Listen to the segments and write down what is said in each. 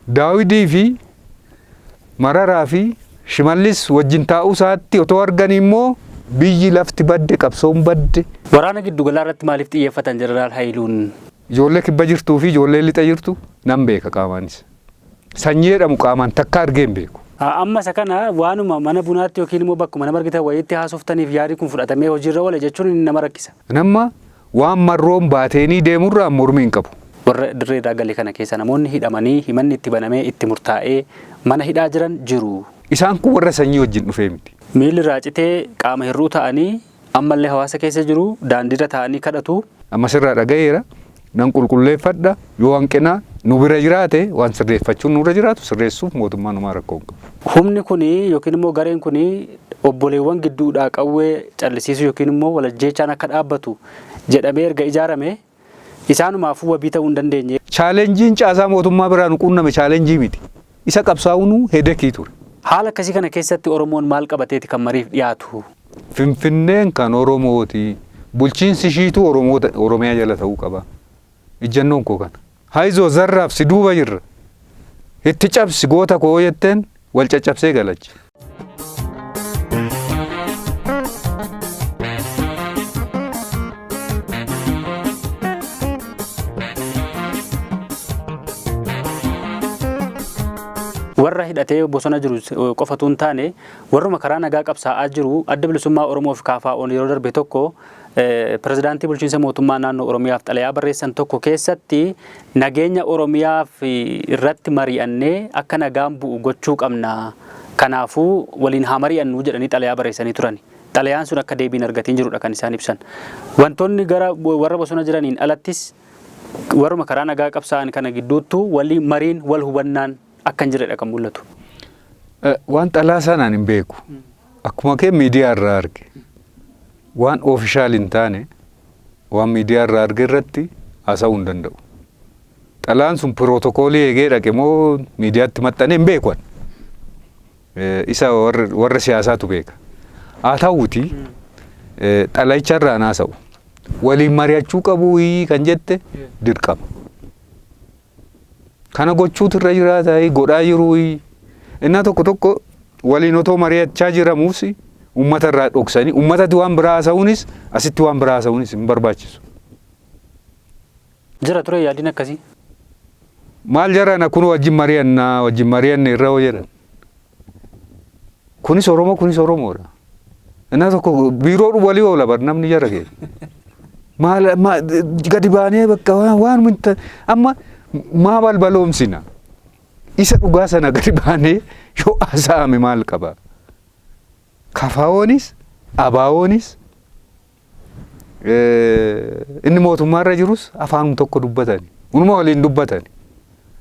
Daawidii fi Mararaa fi Shimallis wajjin taa'uu isaatti otoo argan immoo biyyi lafti badde qabsoon badde. Waraana giddu galaa irratti maaliif xiyyeeffatan Jeneraal Hayiluun? Ijoollee kibba jirtuu fi ijoollee lixa jirtu nan beeka qaamaanis. Sanyii jedhamu qaamaan takka argee hin beeku. Amma isa kana waanuma mana bunaatti yookiin immoo bakkuma nama argitan wayiitti haasoftaniif yaadii kun fudhatamee hojiirra oole jechuun nama rakkisa. Nama waan marroon baateenii deemurraa mormii hin qabu. Warra dirree galee kana keessa namoonni hidhamanii himanni itti banamee itti murtaa'ee mana hidhaa jiran jiru. Isaan kun warra sanyii wajjin dhufee miti. Miilli raacitee qaama hir'uu ta'anii ammallee hawaasa keessa jiru daandiirra ta'anii kadhatu. Amma sirraa dhagayeera nan qulqulleeffadha yoo hanqinaa nu bira jiraate waan sirreeffachuun nurra jiraatu sirreessuuf mootummaa numaa rakkoo hin qabu. Humni kuni yookiin immoo gareen kuni obboleewwan gidduudhaa qawwee callisiisu yookiin immoo walajjeechaan akka dhaabbatu jedhamee erga ijaarame isaanumaafuu wabii ta'uu hin dandeenye. Chaalenjiin caasaa mootummaa biraa nu quunname chaalenjii miti. Isa qabsaa'uun hedekii ture. Haala akkasii kana keessatti Oromoon maal qabateeti kan mariif dhiyaatu? Finfinneen kan Oromooti. Bulchiinsi ishiitu Oromiyaa jala ta'uu qaba. Ijjannoon koo kana. Haayizoo zarraaf si duuba jirra. Itti cabsi goota koo jetteen wal caccabsee galachi. Warra hidhatee bosona jiru qofatu hin taane warruma karaa nagaa qabsaa'aa jiru adda bilisummaa Oromoo fi KFO'n yeroo darbe tokko pirezidaantii bulchiinsa mootummaa naannoo Oromiyaaf xalayaa barreessan tokko keessatti nageenya Oromiyaaf irratti mari'annee akka nagaan bu'u gochuu qabna. Kanaafuu waliin haa mari'annu jedhanii xalayaa barreessanii turan. Xalayaan sun akka deebiin argatiin jirudha kan isaan ibsan. Wantoonni gara warra bosona jiraniin alattis warruma karaa nagaa qabsaa'an kana gidduuttu waliin mariin wal hubannaan akkan jiredha kan mul'atu. Waan xalaa sanaan hin beeku. Akkuma kee miidiyaa irraa arge. Waan oofishaal hin taane waan miidiyaa irraa arge irratti haasa'uu hin danda'u. Xalaan sun pirootokoolii eegee dhaqe moo miidiyaatti maxxanee hin beeku. Isa warra siyaasaatu beeka. Haa ta'uuti xalayicha irraan haasa'u. Waliin mari'achuu qabu kan jette dirqama. Kana gochuutu irra jiraata godhaa jiru. Innaa tokko waliin otoo mari'achaa jiramuus ummata irraa dhoksanii ummatatti waan biraa haasa'uunis asitti waan biraa haasa'uunis hin barbaachisu. Jira ture yaadiin akkasii. Maal jarana kun wajjin mari'anne irra hoo jedhan. Kunis Oromoodha. Innaa tokko biiroo walii oola bar namni jara kee. Maal gadi baanee bakka waan minta amma maa balbaloomsina. Isa dhugaa sana gadi baanee yoo haasa'ame maal qaba? KFO'nis ABO'nis inni mootummaarra jirus afaanum tokko dubbatani. Unuma waliin dubbatani.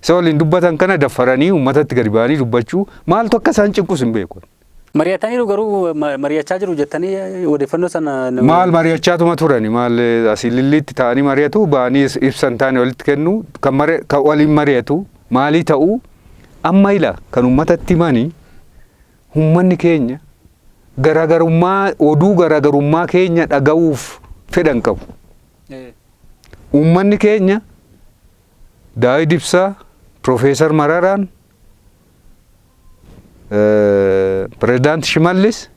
Isa waliin dubbatan kana daffaranii uummatatti gadi baanii dubbachuu maaltu akka isaan cinqus hin beeku. Mari'atanii garuu mari'achaa jiru jettanii odeeffannoo sana maal mari'achaatuma turani maal asii lilliitti ta'anii mari'atu ba'anii ibsan taane walitti kennu kan waliin mari'atu maalii ta'uu amma ila kan uummatatti himanii uummanni keenya garaagarummaa oduu garaagarummaa keenya dhaga'uuf fedhan qabu. Uummanni keenya Daawid Ibsaa, Profeesar Mararaan, Pirezidaanti Shimallis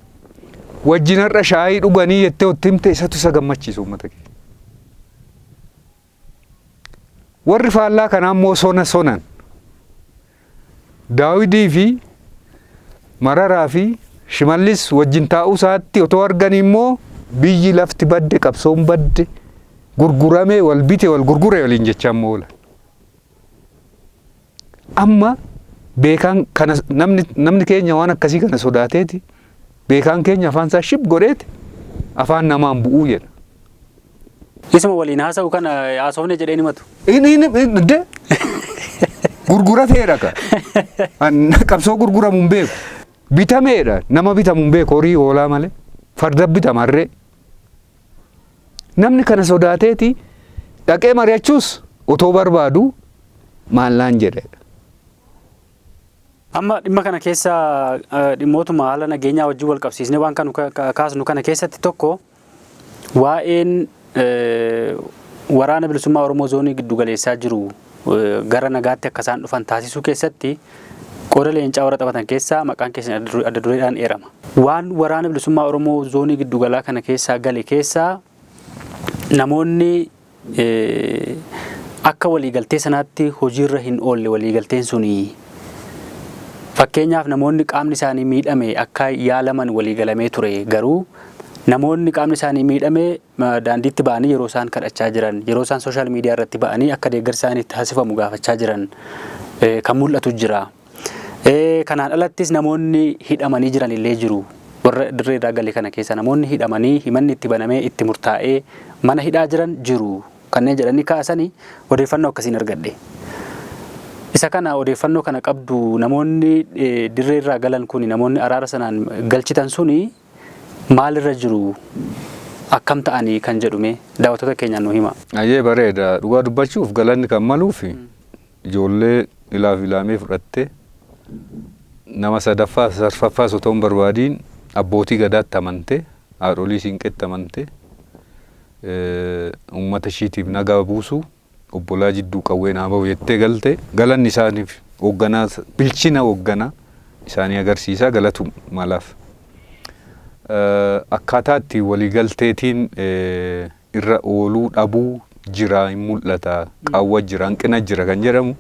wajjin har'a shaayii dhuganii jettee otti himte isatu isa gammachiisu uummata keenya. Warri faallaa kanaa immoo sonan Daawidii fi Mararaa fi Shimallis wajjin taa'uu isaatti otoo argan immoo biyyi lafti badde qabsoon badde gurguramee wal bite wal gurgure waliin jechaan moola. Amma beekaan kana namni keenya waan akkasii kana sodaateeti beekaan keenya afaan isaa shib godheeti afaan namaan bu'uu jedha. Isuma waliin haasa'u kana haasofne jedhee himatu. Inni gurgurateedha ka. Qabsoo gurguramu hin beeku. Bitameedha nama bitamu hin beeku horii hoolaa malee farda bitamarree. Namni kana sodaateeti dhaqee mari'achuus otoo barbaadu maallaan jedhedha. Amma dhimma kana keessa dhimmootuma haala nageenyaa wajjin wal qabsiisnee waan kan kaasnu kana keessatti tokko waa'een waraana bilisummaa Oromoo zoonii giddu galeessaa jiru gara nagaatti akka isaan dhufan taasisuu keessatti qooda leencaa warra taphatan keessaa maqaan keessan adda dureedhaan eerama. Waan waraana bilisummaa Oromoo zoonii giddugalaa kana keessaa gale keessaa namoonni akka waliigaltee sanaatti hojiirra hin oolle waliigalteen suni. Fakkeenyaaf namoonni qaamni isaanii miidhame akka yaalaman waliigalamee ture garuu namoonni qaamni isaanii miidhame daandiitti ba'anii yeroo isaan kadhachaa jiran yeroo isaan sooshaal miidiyaa irratti ba'anii akka deeggarsi isaanii taasifamu gaafachaa jiran kan mul'atu jira. Kanaan alattis namoonni hidhamanii jiran illee jiru. Warra dirree dagale kana keessa namoonni hidhamanii himanni itti banamee itti murtaa'ee mana hidhaa jiran jiru. Kanneen jedhanii kaasanii odeeffannoo akkasiin argadhe. Isa kana odeeffannoo kana qabdu namoonni dirree irraa galan kuni namoonni araara sanaan galchitan suni maalirra jiru akkam ta'anii kan jedhume daawwattoota keenyaan nu hima. Ayyee bareeda dhugaa dubbachuuf galanni kan maluuf ijoollee ilaafii fudhatte nama sadaffaa sarfaffaa osoo hin barbaadiin abbootii gadaatti amante haadholii siinqeetti amante uummata ishiitiif nagaa buusu obbolaa jidduu qawwee naa bahu jettee galte galanni isaaniif hoogganaa bilchina hoogganaa isaanii agarsiisaa galatu malaaf. Akkaataa itti waliigalteetiin irra ooluu dhabuu jira hin mul'ata qaawwa jira hanqina jira kan jedhamu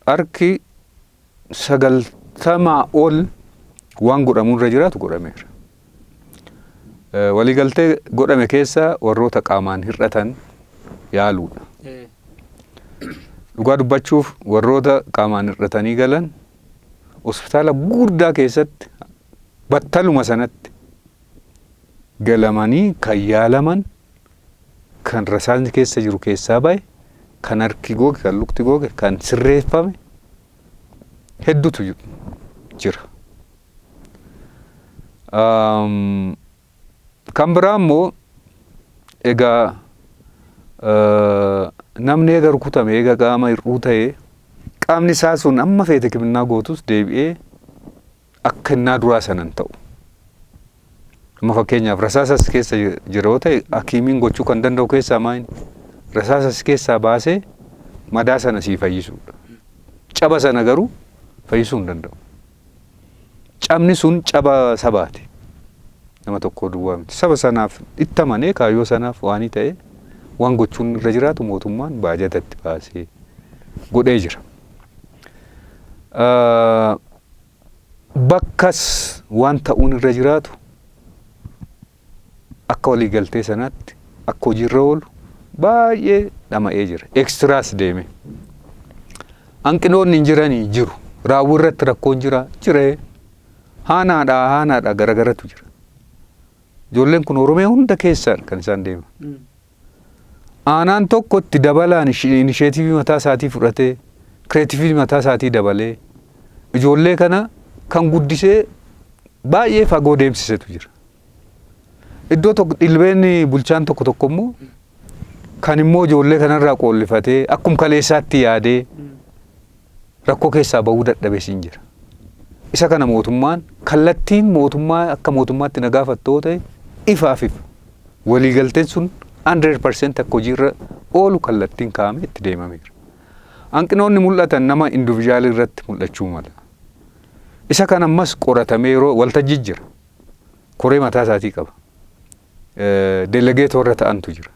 harki 90 ol waan godhamu irra jiraatu godhameera. Waliigaltee godhame keessa warroota qaamaan hir'atan yaaluudha. Dhugaa dubbachuuf warroota qaamaan hir'atanii galan hospitaala guddaa keessatti battaluma sanatti galamanii kan yaalaman kan rasaasni keessa jiru keessaa bahe kan harki googe kan lukti googe kan sirreeffame hedduutu jira. Kan biraa immoo egaa namni eega rukutame eega qaama hir'uu ta'ee qaamni isaa sun amma feete kiminnaa gootus deebi'ee akka innaa duraa sanan ta'u. Amma fakkeenyaaf rasaasas keessa jira yoo ta'e hakiimiin gochuu kan danda'u keessaa maayini rasaasas keessaa baasee madaa sana sii fayyisuudha. Caba sana garuu fayyisuu hin danda'u. Cabni sun caba sabaati. Nama tokko duwwaa miti. Saba sanaaf itti amanee kaayyoo sanaaf waan ta'e waan gochuun irra jiraatu mootummaan baajatatti baasee godhee jira. Bakkas waan ta'uun irra jiraatu akka waliigaltee sanaatti akka hojiirra oolu baay'ee dhama'ee jira. Ekstiraas deeme. Hanqinoonni hin jiranii jiru. Raawwii irratti rakkoon jira jiree haanaadhaa garagaratu jira. Ijoolleen kun Oromiyaa hunda keessaa kan isaan deeman. Aanaan tokko itti dabalaan inisheetivii mataa isaatii fudhatee kireetivii mataa isaatii dabalee ijoollee kana kan guddisee baay'ee fagoo deemsisetu jira. Iddoo tokko dhilbeen bulchaan tokko immoo kan immoo ijoollee kanarraa qoollifatee akkuma kaleessaatti yaadee rakkoo keessaa bahuu dadhabees hin jira. Isa kana mootummaan kallattiin mootummaa akka mootummaatti na gaafattoo ta'e ifaaf waliigalteen sun 100% akka hojiirra oolu kallattiin kaa'amee itti deemameera. Hanqinoonni mul'atan nama individuaalii irratti mul'achuu mala. Isa kana ammas qoratamee yeroo waltajjii jira. Koree mataa isaatii qaba. Delegeetoo irra ta'antu jira.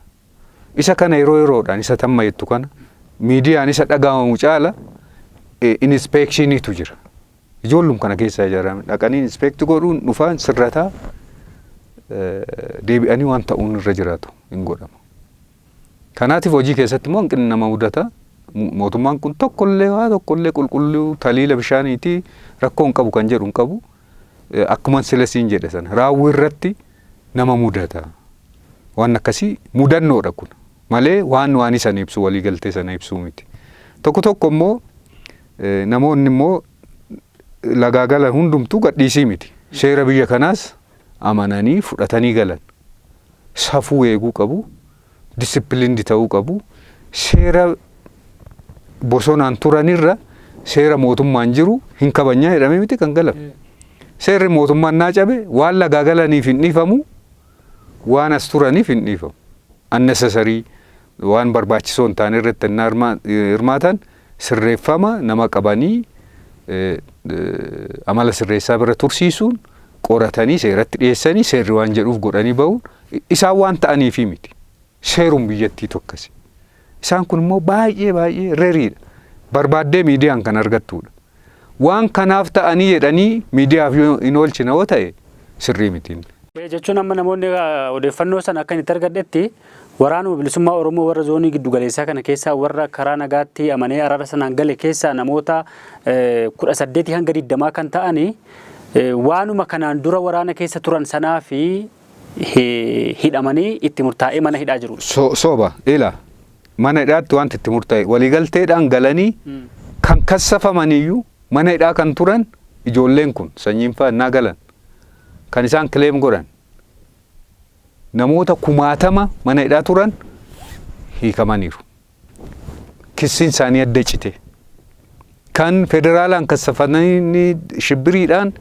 Isa kana yeroodhaan isa tamma jettu kana miidiyaan isa dhagaamamu caala inspeekshiniitu jira. Ijoollum kana keessaa ijaarame dhaqanii inspeekti godhuun dhufaan sirrataa deebi'anii waan ta'uun irra jiraatu hin godhamu. Kanaatiif hojii keessatti immoo hanqinni nama mudata. Mootummaan kun tokkollee qulqulluu taliila bishaaniitii rakkoo hin qabu kan jedhu hin qabu. Akkuma silasiin jedhe sana raawwii irratti nama mudata. Waan akkasii mudannoodha kun malee waan isaan ibsu waliigaltee sana ibsuu miti. Tokko immoo namoonni immoo lagaagala hundumtuu gadhiisii miti. Seera biyya kanaas amananii fudhatanii galan. Safuu eeguu qabu. Disipiliinii ta'uu qabu. Seera bosonaan turanirra seera mootummaan jiru hin kabajnaa jedhamee miti kan galame. Seerri mootummaan naa cabe waan lagaagalaniif hin dhiifamu waan as turaniif hin dhiifamu. Unnecessary waan barbaachisoon taane irratti hirmaatan sirreeffama nama qabanii amala sirreessaa bira tursiisuun qoratanii seeratti dhiyeessanii seerri waan jedhuuf godhanii ba'uun isaan waan ta'aniifi miti. Seeruun biyyattii tokkasi. Isaan kun immoo baay'ee reeriidha. Barbaaddee miidiyaan kan argattudha. Waan kanaaf ta'anii jedhanii miidiyaaf hin oolchina yoo ta'e sirrii miti. Jechuun amma namoonni odeeffannoo sana akka itti argadhetti waraanuma bilisummaa Oromoo warra zoonii giddu galeessaa kana keessaa warra karaa nagaatti amanee araara sanaan gale keessaa namoota 18 hanga 20 kan ta'anii waanuma kanaan dura waraana keessa turan sanaa fi hidhamanii itti murtaa'ee mana hidhaa jiru. Soba ila mana hidhaatti wanti itti murtaa'e waliigalteedhaan galanii kan kassafamaniyyuu mana hidhaa kan turan ijoolleen kun sanyiin fa'aa galan kan isaan kileem godhan namoota 1000 mana hidhaa turan hiikamaniiru. Kissiin isaanii adda cite. Kan federaalaan kassafamanii shibbiriidhaan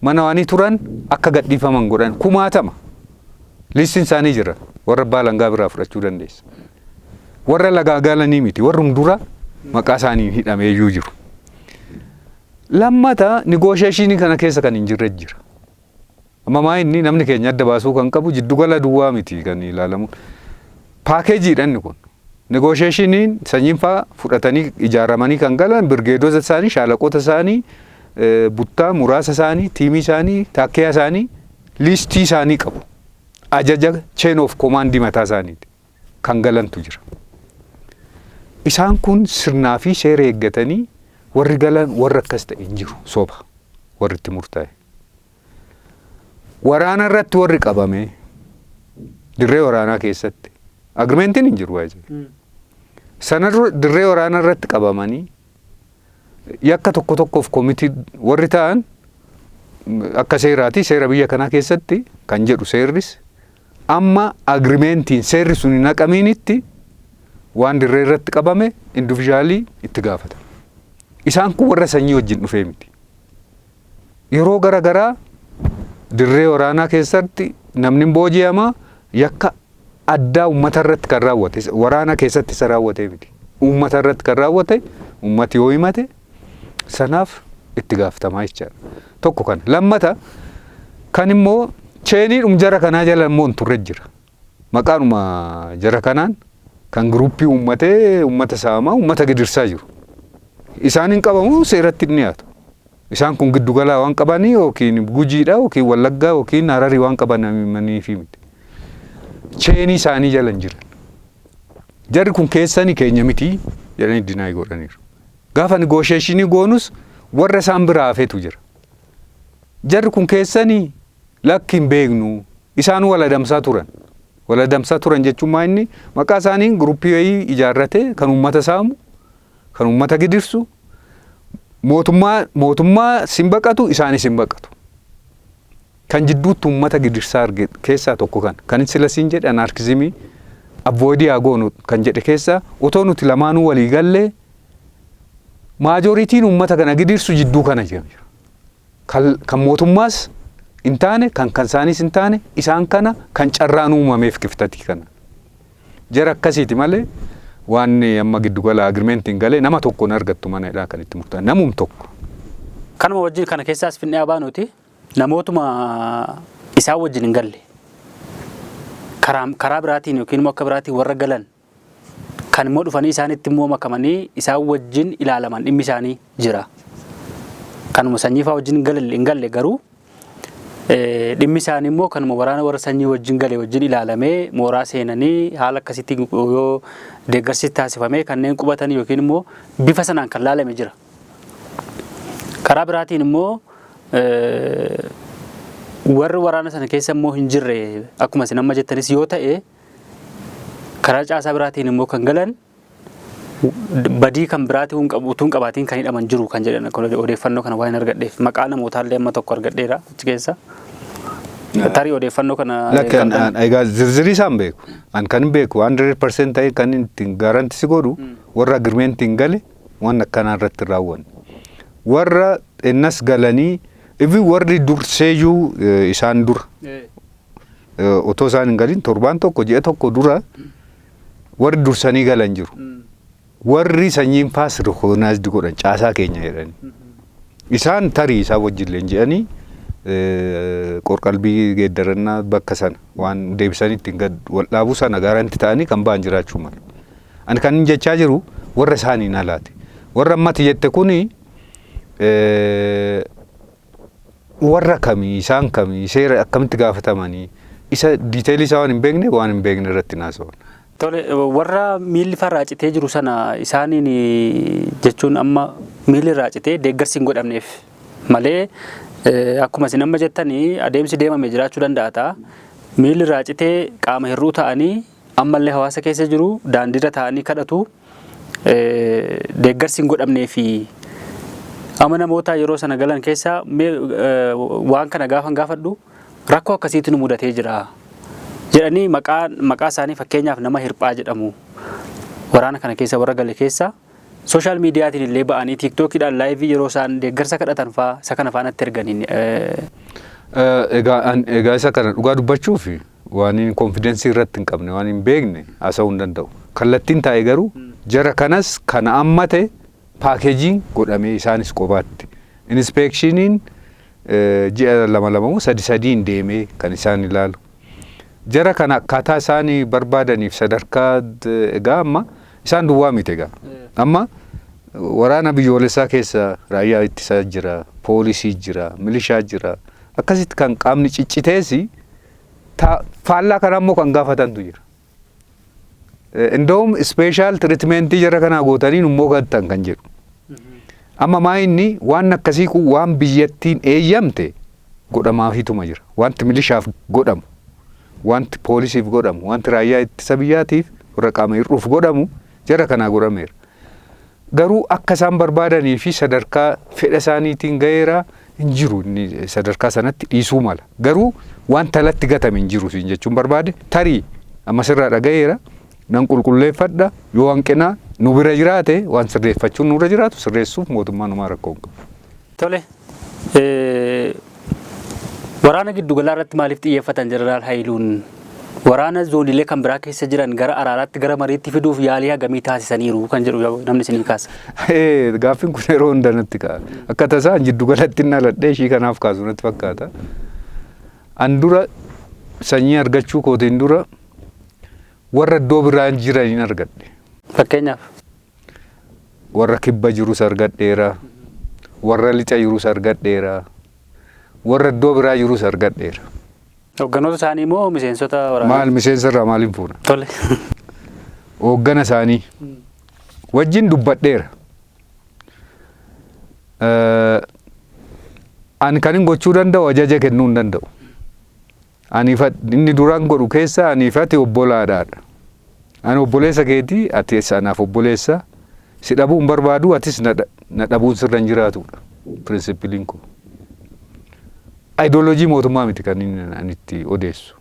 mana waanii turan akka gadhiifaman godhan 1000. Listiin isaanii jira. Warra baalangaa biraa fudhachuu dandeessa. Warra lagaa galanii miti. Warrum dura maqaa isaanii hidhameeyyuu jiru. Lammata negotiationii kana keessa kan hin jirre jira. Amma inni namni keenya adda baasuu kan qabu jiddugala duwwaa miti kan ilaalamu. Paakeejiidhaan kun negotiationiin sanyiin fa'aa fudhatanii ijaaramanii kan galan birgeedota isaanii, shaalaqoota isaanii, buttaa muraasa isaanii, tiimii isaanii, taakkiyaa isaanii, liistii isaanii qabu. Ajaja chain of command mataa isaaniiti kan galantu jira. Isaan kun sirnaa fi seera eeggatanii warri galan warra akkas ta'e hin jiru soba warri itti murtaa'e. Waraana irratti warri qabame dirree waraanaa keessatti agrimentiin hin jiru waayee. Sana dirree waraanaa irratti qabamanii yakka tokkoof komitii warri ta'an akka seeraati seera biyya kanaa keessatti kan jedhu seerris amma agrimentiin seerri sun hin haqamiinitti waan dirree irratti qabame individuaalii itti gaafata. Isaan kun warra sanyii wajjin dhufee miti. Yeroo garaa dirree waraanaa keessatti namni booji'ama yakka addaa uummata irratti kan raawwate waraana keessatti isa raawwate miti. Uummata irratti kan raawwate uummati yoo himate sanaaf itti gaafatamaa jechaadha. Tokko kana. Lammata kan immoo cheenii jara kanaa jala immoo hin turre jira. Maqaanuma jara kanaan kan gruuppii uummata saamaa uummata gidirsaa jiru. Isaan hin qabamu seeratti ni dhiyaatu. Isaan kun giddugalaa waan qabanii yookiin Gujiidha yookiin Wallaggaa yookiin Hararii waan qabaniifi miti. Cheenii isaanii jala hin jiran. Jarri kun keessanii keenya miti jedhanii dinaay godhaniiru. Gaafa negotiationii goonus warra isaan biraa hafeetu jira. Jarri kun keessanii lakki hin beeknu isaan wal adamsaa turan. Wal adamsaa turan jechuun maanni maqaa isaanii gruuppii wayii ijaarrate kan uummata saamu kan uummata gidirsu mootummaa simbaqatu isaanis simbaqatu. Kan jidduutti uummata gidirsaa arge keessaa tokko kan sila siin jedhe anarkizimii avoidii agoonu kan jedhe keessaa otoo nuti lamaanuu walii gallee maajoritiin uummata kana gidirsu jidduu kana jira. Kan mootummaas hin taane kan isaanis hin taane isaan kana kan carraan uumameef kiftatii kana. Jara akkasiiti malee waan amma giddugala agrimentiin galee nama tokko hin argattu mana hidhaa kan itti murtaa'e namum tokko. Kanuma wajjin kana keessaas finnee abaanuti namootuma isaan wajjin hin galle karaa biraatiin yookiin immoo akka biraatiin warra galan kan immoo dhufanii isaanitti immoo makamanii isaan wajjin ilaalaman dhimmi isaanii jira. Kanuma sanyii fa'aa wajjin hin galle garuu dhimmi isaanii immoo kanuma waraana warra sanyii wajjin gale wajjin ilaalamee mooraa seenanii haala akkasitti yoo deeggarsi taasifamee kanneen qubatanii yookiin immoo bifa sanaan kan laalame jira. Karaa biraatiin immoo warri waraana sana keessa immoo hin jirre akkuma isin amma jettanis yoo ta'e karaa caasaa biraatiin immoo kan galan badii kan biraatiin utuun qabaatiin kan hidhaman jiru kan jedhan odeeffannoo kana waan argadheef maqaa namootaallee amma tokko argadheera achi keessa. Tarii odeeffannoo kana egaa zirzirii isaan beeku. An kan beeku 100% ta'e kan ittiin gaarantii godhu warra agrimentiin gale waan akkanaa irratti raawwanne. Warra innas galanii ifi warri durseeyyuu isaan dura otoo isaan hin galin torbaan tokko ji'a tokko dura warri dursanii galan jiru. Warri sanyiin faas rikonaayizdi godhan caasaa keenya jedhani. Isaan tarii isaa wajjillee jedhanii qorqalbii geeddarannaa bakka sana waan deebisanii ittiin gad wal dhaabuu sana gaarantii ta'anii kan ba'an jiraachuu malu. Ani kan inni jechaa jiru warra isaaniin alaati. Warra ammati jette kuni warra kamii isaan kamii seera akkamitti gaafatamanii isa diiteelii isaa waan hin beekne irratti naasawan. Tole warra miilli farraacitee jiru sana isaaniin jechuun amma miilli raacitee deeggarsi hin godhamneef malee akkuma isin amma jettanii adeemsi deemame jiraachuu danda'a ta'a. Miilli raacitee qaama hir'uu ta'anii ammallee hawaasa keessa jiru daandiirra ta'anii kadhatu deeggarsi hin godhamneefi amma namoota yeroo sana galan keessa waan kana gaafadhu rakkoo akkasiitu nu mudatee jira jedhanii maqaa isaanii fakkeenyaaf nama hirphaa jedhamu waraana kana keessa warra gale keessa social miidiyaatiin illee ba'anii tiktookiidhaan laayivii yeroo isaan deeggarsa kadhatan fa'aa isa kana faanatti erganiin. Egaa isa kana dhugaa dubbachuuf waan hin konfidensii irratti hin qabne waan hin beekne haasa'uu hin danda'u. Kallattiin taa'e garuu jara kanas kana ammate paakeejiin godhamee isaanis qobaatti. Inspeekshiniin ji'a lama sadiin deemee kan isaan ilaalu. Jara kana akkaataa isaanii barbaadaniif sadarkaa egaa amma isaan duwwaa miti egaa. Amma waraana biyyoolessaa keessa raayyaa ittisaa jira, poolisii jira, milishaa jira. Akkasitti kan qaamni cicciteesi faallaa kana ammoo kan gaafatantu jira. Indoom ispeeshaal tiriitmentii jara kanaa gootanii immoo gattan kan jedhu. Amma maa inni waan akkasii kun waan biyyattiin eeyyamte godhamaafituma jira. Wanti milishaaf godhamu, wanti poolisiif godhamu, wanti raayyaa ittisa biyyaatiif warra qaama hir'uuf godhamu jara kanaa godhameera. Garuu akka isaan barbaadanii fi sadarkaa fedha isaaniitiin ga'eera hin jiru inni sadarkaa sanatti dhiisuu mala. Garuu wanta alatti gatame hin jiru jechuun barbaade tarii amma sirraa dhaga'eera nan qulqulleeffadha yoo hanqinaa nu bira jiraate waan sirreeffachuun nurra jiraatu sirreessuuf mootummaa numaa rakkoo hin qabu. Tole waraana giddugalaa irratti maaliif xiyyeeffatan Jeneraal Hayiluun waraana zooniilee kan biraa keessa jiran gara araaraatti gara mariitti fiduuf yaalii hagamii taasisaniiru kan jedhu namni isinii kaasa. Gaaffiin kun yeroo hunda natti ka'a. Akka tasaa giddugalatti inni aladhee ishii kanaaf kaasu natti fakkaata. An dura sanyii argachuu kootiin dura warra iddoo biraan jiraniin argadhe. Fakkeenyaaf warra kibba jirus argadheera, warra lixa jirus argadheera, warra iddoo biraa jirus argadheera. Hoogganoota isaanii moo miseensota waraanaa? Maal miseensa irraa maaliin fuuna? Tole. Hooggana isaanii wajjin dubbadheera. Ani kan hin gochuu danda'u ajaja kennuu hin danda'u. Inni duraan godhu keessa aniifati obbolaadhaadha. Ani obboleessa keetii ati sanaaf obboleessa si dhabuu hin barbaadu atis na dhabuun sirra hin jiraatudha. Pirinsipiliin kun. Ideoloojii mootummaa miti kan inni itti odeessu.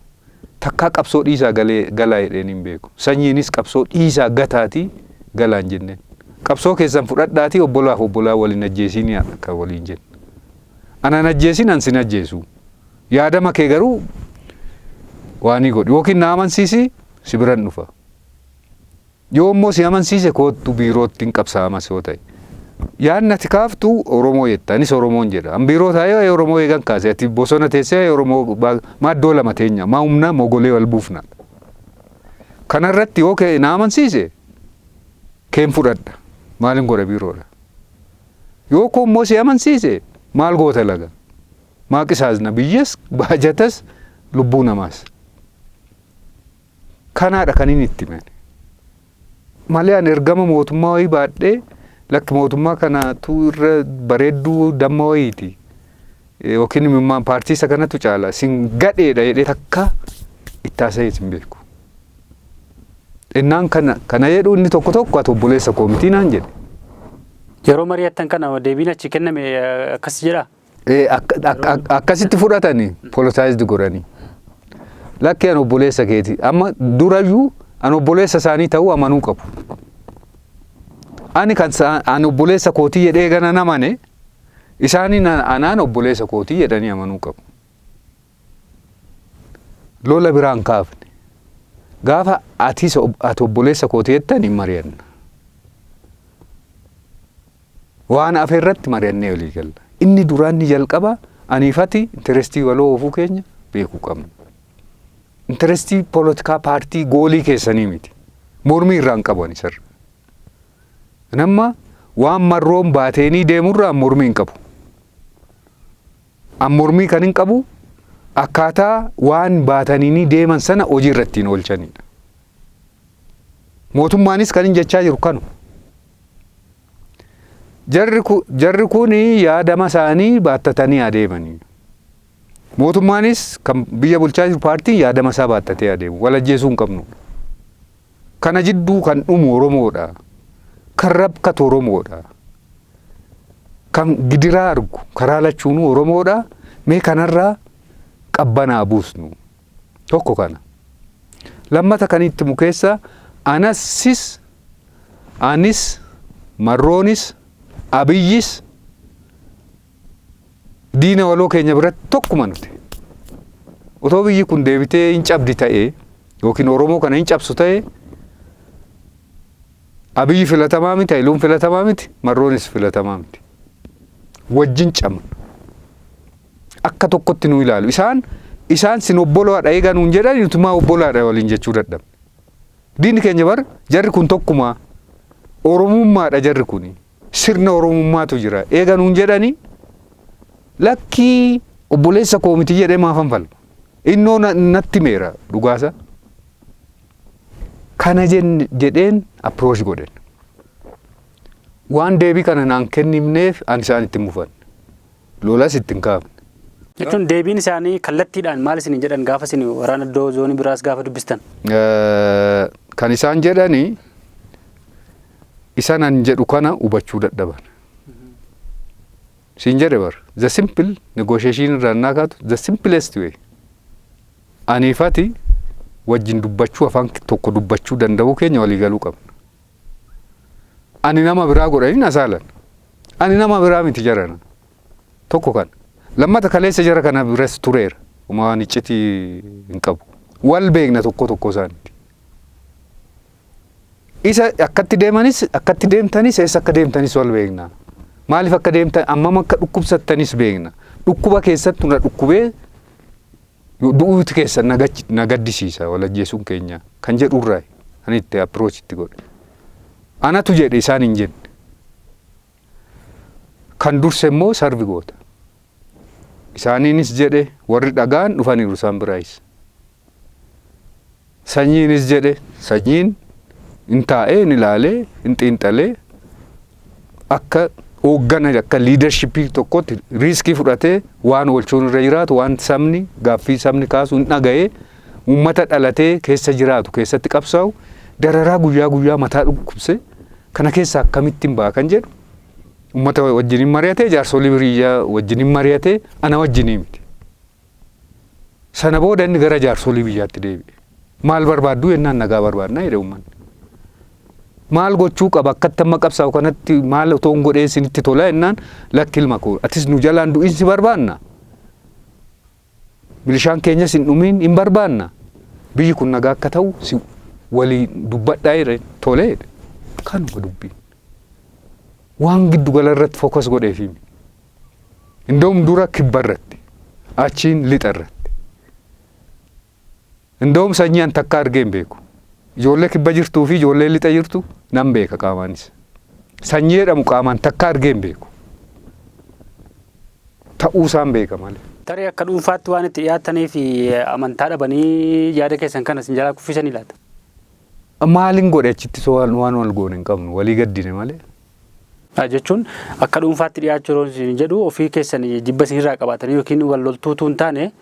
Takkaa qabsoo dhiisaa galaa jedheen hin beeku. Sanyiinis qabsoo dhiisaa gataatii galaa hin jenneen. Qabsoo keessan fudhadhaatii obbolaaf obbolaa waliin ajjeesiin akka waliin jenna. Anaan ajjeesiin an sin ajjeesu. Yaadama kee garuu waan godhu yookiin na amansiisi si biran dhufa. Yoo immoo si amansiise kootu biirootti hin qabsaamas yoo ta'e. Yaadni ati kaaftu Oromoo jetta anis Oromoon jedha. An biiroo taa'ee Oromoo eegan kaase ati bosona teessee Oromoo maaddoo lama teenya maa humna mogolee wal buufna. Kanarratti yoo kee na amansiise keen fudhadha maalin godha biiroodha. Yoo koo immoo si amansiise maal goota laga maa qisaasna biyyas baajatas lubbuu namaas. Kanaadha kan inni itti mene. Malee an ergama mootummaa wayii baadhee lakki mootummaa kanatu irra bareedduu damma wayiiti. Yookiin immoo paartii isa kanatu caala sin gadheedha jedhee takka itti haasa'ee hin beeku. Innaan kana jedhu inni tokko ati obboleessa koomitii naan jedhe. Yeroo mari'attan kana deebiin achi kenname akkas jedhaa? Akkasitti fudhatanii polotaayizdii godhanii. Lakki an obboleessa keeti amma durayyuu an obboleessa isaanii ta'uu amanuu qabu. Ani kan an obboleessa kootii jedhee gana namane isaanii anaan obboleessa kootii jedhanii amanuu qabu. Lola biraan kaafne Gaafa ati obboleessa kootii jettan hin mari'anna. Waan hafe irratti mari'annee walii galla. Inni duraan ni jalqaba aniifati interestii waloo oofuu keenya beekuu qabna. Interestii poolitikaa paartii goolii keessanii miti. Mormii irraan qaban isarra. Namma waan marroon baateenii deemurraa mormii hin qabu. An mormii kan hin qabu akkaataa waan baatanii deeman sana hojii irratti hin oolchanidha. Mootummaanis kan hin jechaa jiru kanu. Jarri kun yaadama isaanii baattatanii adeemanii. Mootummaanis kan biyya bulchaa jiru paartiin yaadama isaa baattatee adeemu. Wal ajjeesuu hin qabnu. Kana jidduu kan dhumu Oromoodha. Kan rabkatu Oromoodha. Kan gidiraa argu karaa lachuunuu Oromoodha. Mee kanarraa qabbanaa buusnu. Tokko kana. Lammata kan itti mukeessa anis marroonis abiyyis diina waloo keenya biratti tokkuma nuti. Otoo biyyi kun deebitee hin cabdi ta'ee yookiin Oromoo kana hin cabsu ta'ee abiyyi filatamaa miti, Hayiluun filatamaa miti, marroonis filatamaa miti. Wajjin cabna. Akka tokkotti nu ilaalu. Isaan sin obboloodha eegan nuun jedhan nutumaa obboloodha waliin jechuu dadhabne. Diinni keenya bar jarri kun tokkuma Oromummaadha jarri kuni. Sirna Oromummaatu jira. Eegan nuun jedhani lakkii obboleessa koo miti jedhee maafan falma. Innoo natti meera dhugaasa. Kana jedheen approach godhen. Waan deebii kana naan kennimneef an isaan itti mufan. Lolas ittiin kaafne. Jechuun deebiin isaanii kallattiidhaan maal isin jedhan gaafa isin waraana iddoo zoonii biraas gaafa dubbistan? Kan isaan jedhani isaan an jedhu kana hubachuu dadhaban. Siin jedhe bar the simple negotiation irraa naakaatu the simplest way. Aniifati wajjin dubbachuu afaan tokko dubbachuu danda'uu keenya walii galuu qabna. Ani nama biraa godhanii asaalan. Ani nama biraa miti jarana. Tokko kan. Lammata kaleessa jara kana biras tureera. Waan iccitii hin qabu. Wal beekna tokko isaaniiti. Isa akkatti deemtanis eessa akka deemtanis wal beekna. Maaliif akka deemtan ammam akka dhukkubsattanis beekna. Dhukkuba keessattu na dhukkubee du'uuti keessa na gaddisiisa wal ajjeesuun keenya kan jedhurraa ani itti approach itti godhe. Anatu jedhe isaan hin jenne. Kan durse immoo sarvi goota. Isaaniinis jedhe warri dhagaan dhufaniiru isaan biraayis. Sanyiinis jedhe sanyiin hin taa'ee hin ilaalee hin xiinxalee akka hooggana akka liidarshippii tokkotti riiskii fudhatee waan oolchuun irra jiraatu waan sabni gaaffii sabni kaasu hin dhaga'ee uummata dhalatee keessa jiraatu keessatti qabsaa'u dararaa guyyaa mataa dhukkubse kana keessa akkamittiin ba'a kan jedhu uummata wajjin mari'atee jaarsolii biyyaa wajjin mari'atee ana wajjin miti. Sana booda inni gara jaarsolii biyyaatti deebi'e. Maal barbaaddu jennaan nagaa barbaadna jedhe uummanni. Maal gochuu qaba akkatti amma qabsaa'u kanatti maal otoo hin godhee isinitti tola jennaan lakki ilma koo atis nu jalaan du'iinsi barbaanna. Milishaan keenyas hin dhumiin hin barbaanna. Biyyi kun nagaa akka ta'u walii dubbadhaa jedhe tolee kanuma dubbiin. Waan giddu gala irratti focus godheefi. Indoom dura kibba irratti achiin lixa irratti. Indoom sanyaan takka argee hin beeku. Ijoollee kibba jirtuu fi ijoollee lixa jirtu nan beeka qaamaanis. Sanyii jedhamu qaamaan takka argee hin beeku. Ta'uu isaan beeka malee. Tarii akka dhuunfaatti waan itti dhiyaatanii fi amantaa dhabanii yaada keessan kana isin jalaa kuffisanii laata? Maaliin godhe achitti waan wal goone hin qabnu walii gaddine malee. Jechuun akka dhuunfaatti dhiyaachuu isin jedhu ofii keessan jibba isinirraa qabaatanii yookiin wal loltuutu hin taane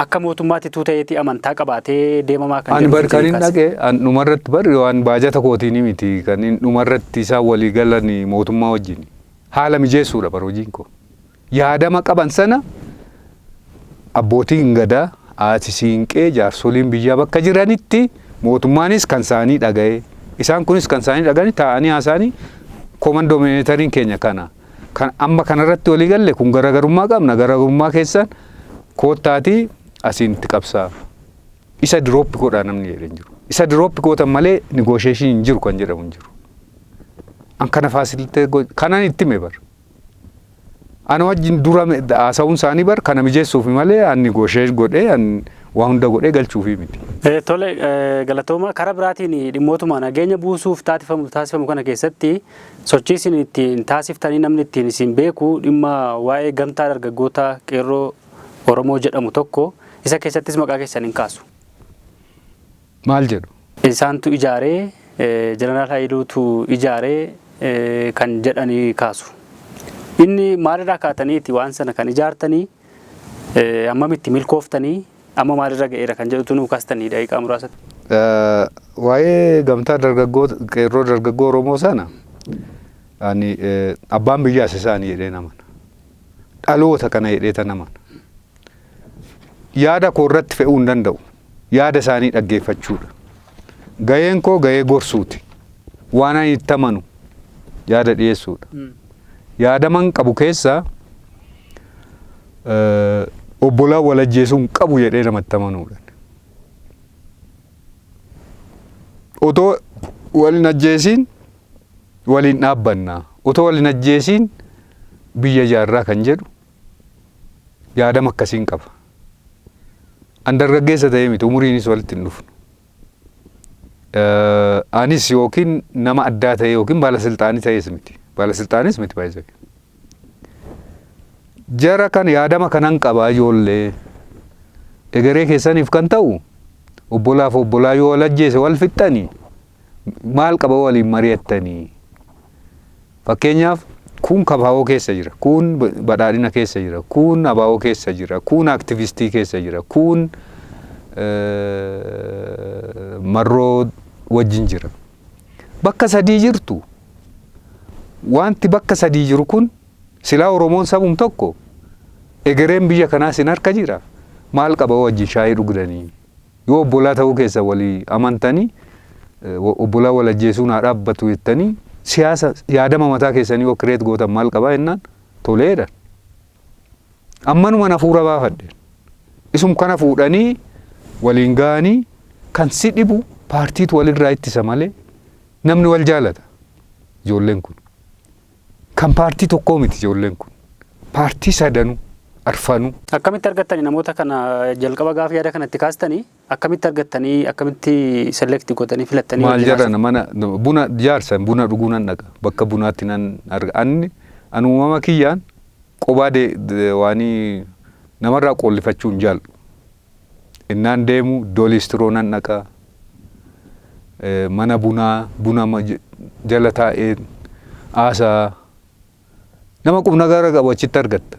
akka mootummaatti tuuta'eetii amantaa qabaatee deemamaa kan jedhu. Ani kan hin dhaqee dhumarratti bari waan baajata kootiin miti kan dhumarratti isaan walii galan mootummaa wajjin haala mijeessuudha bar hojiin koo. Yaadama qaban sana abbootiin gadaa haati siinqee jaarsoliin biyyaa bakka jiranitti mootummaanis kan isaanii dhaga'ee isaan kunis kan isaanii dhaga'anii taa'anii haasaanii kooman doomineetariin keenya kana. Kan amma kanarratti walii galle kun garaagarummaa qabna garaagarummaa keessan koottaatii asiin itti qabsaa isa dirooppi godhaa namni jedheen jiru. isa drop gootan malee negotiation hin jiru kan jedhamu hin jiru. An kana facilitate kanan itti me bar. Ana wajjin dura haasawuun isaanii bar kana mijeessuuf malee an negotiate godhee an waan hunda godhee galchuufi miti. Tole galatooma karaa biraatiin dhimmootuma nageenya buusuuf taasifamu kana keessatti sochii isin ittiin taasiftanii namni ittiin isin beeku dhimma waa'ee gamtaa dargaggoota qeerroo Oromoo jedhamu tokko isa keessattis maqaa keessan hin kaasu. Maal jedhu? Isaantu ijaaree Jeneraal Hayiluutu ijaaree kan jedhanii kaasu. Inni maalirraa kaataniiti waan sana kan ijaartanii hammamitti milkooftanii amma maalirra ga'eera kan jedhutu nu kaastanii daqiiqaa muraasatti. Waa'ee gamtaa dargaggoota qeerroo dargaggoo Oromoo sana ani abbaan biyyaas isaanii jedhee naman. Dhaloota kana jedheeta naman. Yaada koo irratti fe'uu hin danda'u. Yaada isaanii dhaggeeffachuudha. Ga'een koo ga'ee gorsuuti. Waan ani itti amanu yaada dhiyeessuudha. Yaada man qabu keessaa obbolaa wal ajjeesuun qabu jedhee namatti amanuudha. Otoo waliin ajjeesiin waliin dhaabbannaa. Otoo waliin ajjeesiin biyya ijaarraa kan jedhu yaadama akkasiin qaba. An dargaggeessa ta'ee miti umuriinis walitti hin dhufnu. Anis yookiin nama addaa ta'e yookiin baalasilxaanii ta'es miti. Baalasilxaanis miti baay'ee. Jara kan yaadama kanan qaba ijoollee egeree keessaniif kan ta'u obbolaaf obbolaa yoo wal ajjeese wal fixxanii maal qaba waliin mari'attanii. Fakkeenyaaf kun kabaawoo keessa jira, kun badhaadhina keessa jira, kun abaawoo keessa jira, kun aktivistii keessa jira, kun marroo wajjin jira. Bakka sadii jirtu. Wanti bakka sadii jiru kun silaa Oromoon sabum tokko egereen biyya kanaa sin harka jira. Maal qaba wajjin shaayii dhugdanii. Yoo obbolaa ta'uu keessa walii amantanii obbolaa wal ajjeesuun haa dhaabbatu jettanii siyaasa yaadama mataa keessanii yoo kireet gootan maal qabaa jennaan toleedha. Ammanuma hafuura baafadhe. Isum kana fuudhanii waliin ga'anii kan si dhibu paartiitu walirraa ittisa malee namni wal jaalata. Ijoolleen kun. Kan paartii tokkoo miti ijoolleen kun. Paartii sadanuu arfanuu. Akkamitti argattanii namoota kana jalqaba gaafa yaada kanatti kaastanii akkamitti argattanii akkamitti selekti gootanii filattanii maal jedhana mana buna jaarsan buna dhuguu nan dhaqa bakka bunaatti nan arga anni uumama kiyyaan qobaa waanii namarraa qollifachuu hin jaallu. Innaan deemu dooliistiroo nan dhaqa mana buna jala taa'ee aasaa nama qubna gara qabu achitti argatta.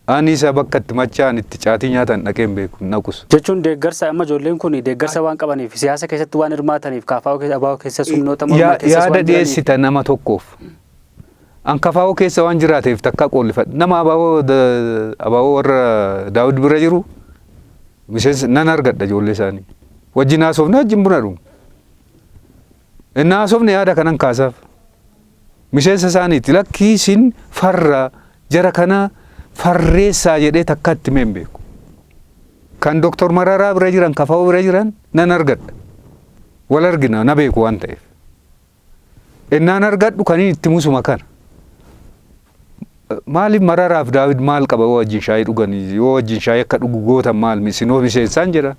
Ani isa bakka itti machaan itti caatii nyaatan dhaqeen beeku naqus. Jechuun deeggarsa amma ijoolleen kun deeggarsa waan qabaniif siyaasa keessatti waan hirmaataniif kaafaa keessa sumnoota mormaa keessa yaada dhiyeessita nama tokkoof. An kafaa'oo keessa waan jiraateef takka qollifadha. Nama abaawoo warra Daawud bira jiru miseensa nan argadha ijoollee isaanii. Wajjin haasofne wajjin buna dhugu. Inni haasofne yaada kanan kaasaaf. Miseensa isaaniitti lakkii isin farra jara kana farreessaa jedhee takka itti mee hin beeku. Kan Dr. Mararaa bira jiran kafaa'oo bira jiran nan argadha. Wal argina na beeku waan ta'eef. Innaan argadhu kaniin itti musuma kana. Maaliif Mararaaf Daawid maal qaba yoo wajjin shaayii dhuganii yoo wajjin shaayii akka dhugu gootan maal sinoo miseensaan jedha.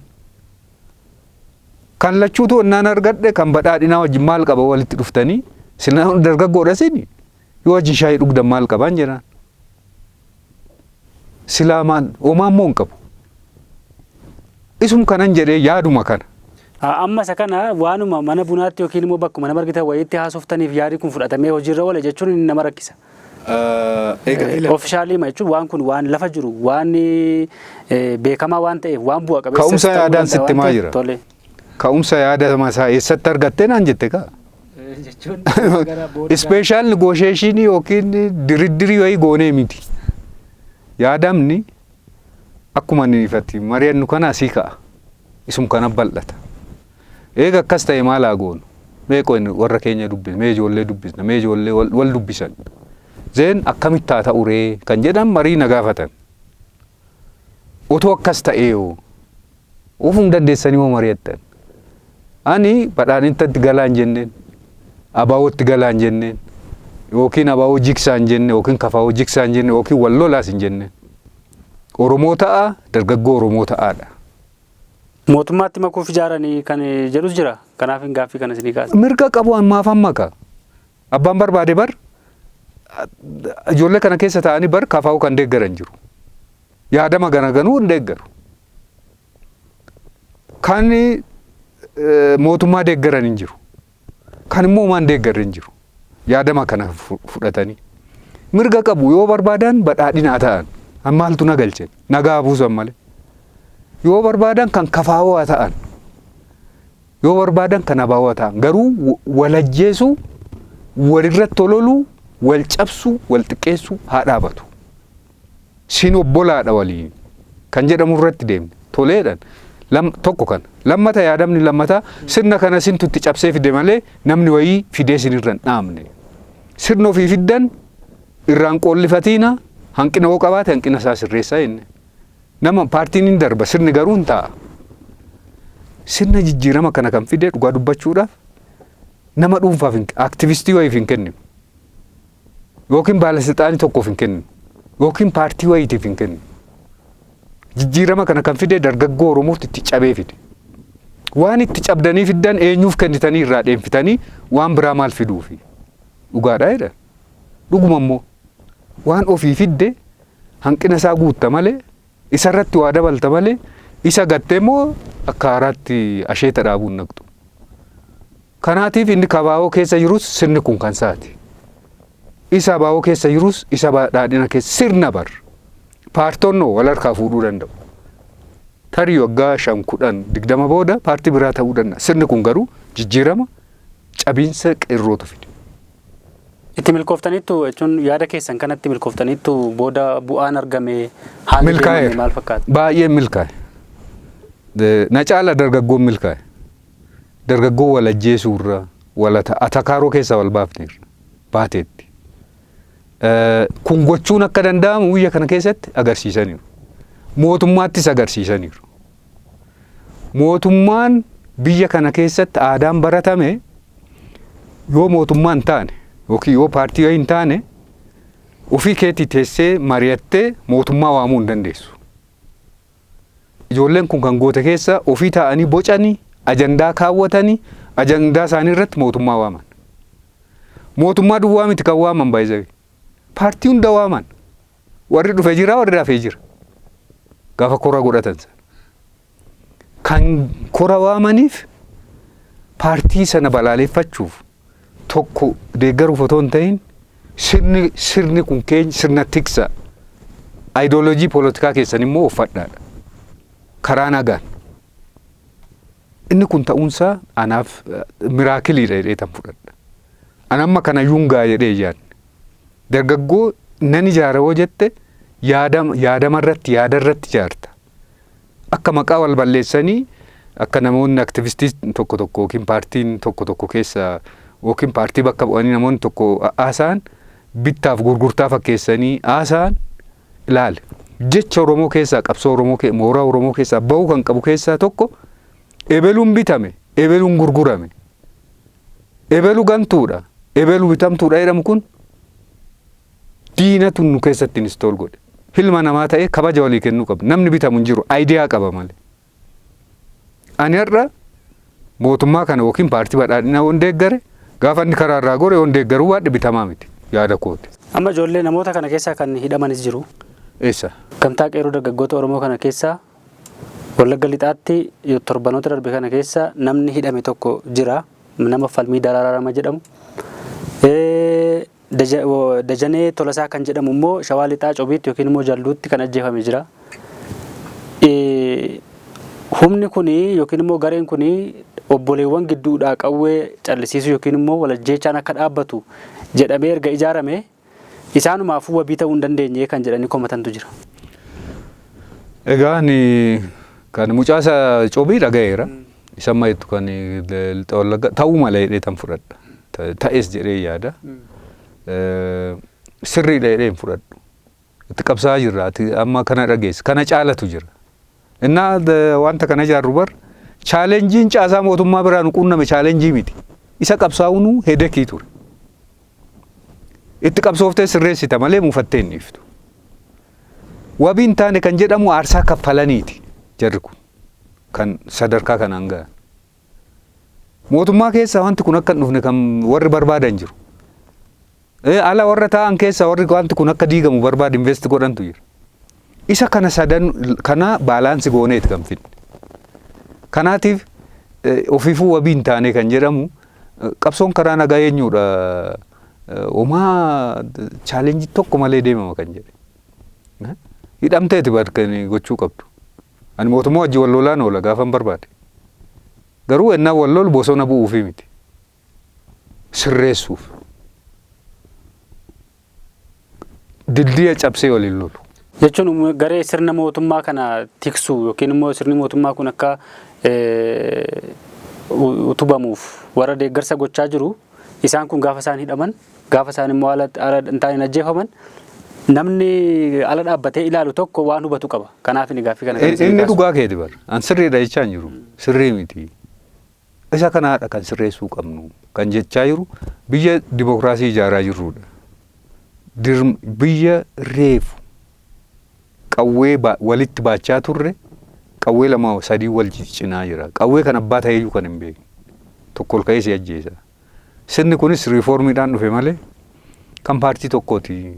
Kan lachuutu innaan argadhe kan badhaadhinaa wajjin maal qaba walitti dhuftanii silaa dargaggoodha sini yoo wajjin shaayii dhugdan maal qabaan jedhaan. Silaa maal oomaan moo hin qabu. Isum kanan jedhee yaaduma kana. Amma isa kana waanuma mana bunaatti yookiin immoo bakkuma nama argitan wayiitti haasoftaniif yaadi kun fudhatamee hojiirra oole jechuun nama rakkisa. Ofishaalii ma jechuun waan kun waan lafa jiru waan beekamaa waan ta'eef waan bu'a qabeessa. Ka'umsa yaadaan sitti maa jira? Ka'umsa yaada masaa eessatti argattee naan jette kaa? Ispeeshaal negoosheeshinii yookiin diriddirii wayii goonee miti. Yaadamni akkuma inni ifatti mari'annu kana asii ka'a. Isum kana bal'ata. Eega akkas ta'e maal haa goonu? Mee qoonni warra keenya dubbisna, mee ijoollee dubbisna, mee ijoollee wal dubbisan. Zeen akkamitti haa ta'u ree kan jedhan marii na gaafatan. Otoo akkas ta'ee yoo Ufum dandeessanii moo mari'attan. Ani badhaadhinatti galaan jenneen abaawootti galaan jenneen yookiin abaawoo jiksaan jenne yookiin kafaawoo jiksaan jenne yookiin wal lolaas hin jenneen. Oromoo ta'a dargaggoo Oromoo ta'aadha. Mootummaatti makuuf ijaaranii kan jedhus jira. Kanaaf hin gaaffii kana isinii kaasa. Mirga qabu ammaaf maka. Abbaan barbaade bar ijoollee kana keessa ta'anii bar kafaa'uu kan deeggaran jiru. Yaadama ganaganuu hin deeggaru. Kan mootummaa deeggaran hin jiru. Kan immoo maan deeggarre hin jiru. Yaadama kana fudhatanii. Mirga qabu yoo barbaadan badhaadhinaa ta'an. Maaltu na galche nagaa buusan malee. Yoo barbaadan kan kafaa'oo ta'an. Yoo barbaadan kan abaawoo ta'an. Garuu walajjeesuu, walirratti tololuu, wal cabsuu, wal xiqqeessuu haa dhaabatu. Siin obbolaadha waliin kan jedhamu irratti deemne toleedhaan tokko kan lammata yaadamni lammata sirna kana sintu itti cabsee fide malee namni wayii fidee sinirra hin dhaamne. Sirna ofii fiddan irraan qollifatiina hanqina hoo qabaate hanqina isaa sirreessaa jenne. Nama paartiin hin darba sirni garuu hin ta'a. Sirna jijjiirama kana kan fide dhugaa dubbachuudhaaf nama dhuunfaaf aktivistii wayiif hin kennimu. Yookiin baalasixaanii tokkoof hin kennimu. Yookiin paartii wayiitiif hin kennimu. Jijjiirama kana kan fide dargaggoo Oromootti itti cabee fide. Waan itti cabdanii fiddan eenyuuf kennitanii irraa deemfitanii waan biraa maal fiduufi. Dhugaadhaa jedha. Dhuguma immoo waan ofii fidde hanqina isaa guutta malee isarratti waa dabalta malee isa gattee immoo akka haaraatti asheeta dhaabuu hin naqxu. Kanaatiif inni kabaawoo keessa jirus sirni kun kan isaati. Isa abaawoo keessa jirus isa badhaadhina keessa sirna bar. Paartonnoo wal harkaa fuudhuu danda'u. Tarii waggaa 5, 10, 20 booda paartii biraa ta'uu danda'a. Sirni kun garuu jijjiirama cabiinsa qeerrootu fide. Itti milkooftaniittu jechuun yaada keessan kanatti milkooftaniittu booda bu'aan argame haalli deemame maal fakkaata? Baay'ee milkaa'e. Na caala dargaggoon milkaa'e. Dargaggoo wal ajjeesuurra wal atakaaroo keessa wal baafneerra baateetti. Kun gochuun akka danda'amu biyya kana keessatti agarsiisaniiru. Mootummaattis agarsiisaniiru. Mootummaan biyya kana keessatti aadaan baratame yoo mootummaan taane yookiin yoo paartii hin taane ofii keetii teessee mari'attee mootummaa waamuu hin dandeessu. Ijoolleen kun kan goote keessa ofii ta'anii bocanii ajandaa kaawwatanii ajandaa isaanii irratti mootummaa waaman. Mootummaa duwwaa miti kan waaman baay'ee. Paartii hunda waaman. Warri dhufe jira warri rafee jira. Gaafa kora godhatan sana. Kan kora waamaniif paartii sana balaaleffachuuf tokko deeggaruuf otoo hin ta'in sirni kun keenya sirna tiksa ideoloojii poolitikaa keessan immoo uffadhaadha. Karaa nagaan. Inni kun ta'uunsaa anaaf miraakiliidha jedhee tan fudhadha. Anamma kana yungaa jedhee yaadne. Dargaggoo nan ijaara hoo jette yaadama irratti yaada irratti ijaarta. Akka maqaa wal balleessanii akka namoonni aktivistii tokko tokko yookiin paartiin tokko keessa yookiin paartii bakka bu'anii namoonni tokko haasa'an bittaaf gurgurtaa fakkeessanii haasa'an ilaali. Jecha Oromoo keessaa qabsoo Oromoo mooraa Oromoo keessaa ba'uu kan qabu keessaa tokko ebeluun bitame, ebeluun gurgurame. Ebelu gantuudha, ebelu bitamtuudha jedhamu kun diinatu nu keessatti install godhe. Hilma namaa ta'ee kabaja walii kennuu qaba. Namni bitamu hin jiru, ayidiyaa qaba malee. Ani har'a mootummaa kana yookiin paartii badhaadhinaa waan deeggare gaafa inni karaa irraa gore waan deeggaruu waadde bitamaa miti yaada kooti. Amma ijoollee namoota kana keessaa kan hidhamanis jiru. Eessa? Gamtaa qeerroo dargaggoota Oromoo kana keessaa Wallagga Lixaatti torbanoota darbe kana keessa namni hidhame tokko jira. Nama Falmii Daraaraa jedhamu. Dajanee Tolasaa kan jedhamu immoo Shawaa Lixaa Cobiitti yookiin immoo Jalduutti kan ajjeefame jira. Humni kuni yookiin immoo gareen kuni obboleewwan gidduudhaa qawwee callisiisu yookiin immoo walajjeechaan akka dhaabbatu jedhamee erga ijaarame isaanumaafuu wabii ta'uu hin dandeenye kan jedhanii komatantu jira. Egaa kan mucaasa Cobii dhagayeera. Isa maayettu kan Lixa Wallaggaa ta'uu malee dheetan fudhadha. Ta'es jedhee yaada. Sirrii dheedheen fudhadhu. Itti qabsaa jirra. Amma kana dhageesse. Kana caalatu jira. Innaa wanta kana jaarru bar chaalenjiin caasaa mootummaa biraan quunname chaalenjii miti. Isa qabsaa'uun hedekii ture. Itti qabsooftee sirreessita malee muufattee hin dhiiftu. Wabiin taane kan jedhamu aarsaa kaffalaniiti jarri kun kan sadarkaa kanaan gahan. Mootummaa keessa wanti kun akka hin dhufne kan warri barbaadan jiru. Ala warra taa'an keessa warri wanti kun akka diigamu barbaadu invest godhantu jira. Isa kana sadan kana baalaansi gooneeti kan fidne. Kanaatiif ofiifuu wabiin taane kan jedhamu qabsoon karaa nagaa eenyuudha homaa chaalenjii tokko malee deemama kan jedhe. Hidhamteeti barkanii gochuu qabdu. Ani mootummaa wajji wal lolaan oola gaafan barbaade. Garuu ennaa wal lolu bosona bu'uufi miti. Sirreessuuf. Dildiya cabsee waliin lolu. Jechuun garee sirna mootummaa kana tiksuu yookiin immoo sirni mootummaa kun akka utubamuuf warra deeggarsa gochaa jiru isaan kun gaafa isaan hidhaman gaafa isaan immoo ala hin taane ajjeefaman namni ala dhaabbatee ilaalu tokko waan hubatu qaba. Kanaaf inni gaaffii kana inni dhugaa keeti bar. An sirriidha jechaa jiru. Sirrii miti. Isa kanaadha kan sirreessuu qabnu kan jechaa jiru biyya dimokiraasii ijaaraa jirrudha. Biyya reefu qawwee walitti baachaa turre qawwee lama sadii wal cinaa jira. Qawwee kan abbaa ta'eeyyuu kan hin beekne. Tokko ol ka'ee si ajjeesa. Sirni kunis riiformiidhaan dhufe malee kan paartii tokkooti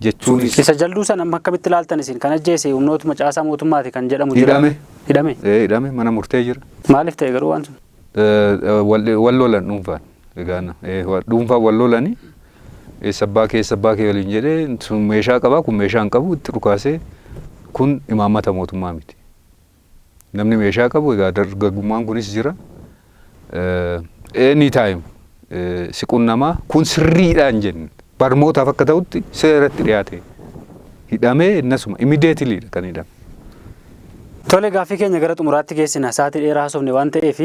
jechuun isa jalduu sana amma akkamitti ilaaltan isin kan ajjeese humnootuma caasaa mootummaati kan jedhamu jira. Hidhame. Hidhame mana murtee jira. Maaliif ta'e garuu waan sun? Wal lolan dhuunfaan. Egaan dhuunfaan wal lolanii sabbaa kee waliin jedhee sun meeshaa qabaa kun meeshaa hin qabu itti dhukaasee kun imaammata mootummaa miti. Namni meeshaa qabu egaa dargaggummaan kunis jira. Anytime siqunnamaa kun sirriidhaan jenne barmootaaf akka ta'utti seeratti dhiyaate hidhamee innasuma immediatelyidha kan hidhame. Tole gaaffii keenya gara xumuraatti geessina sa'aatii dheeraa haasofne waan ta'eef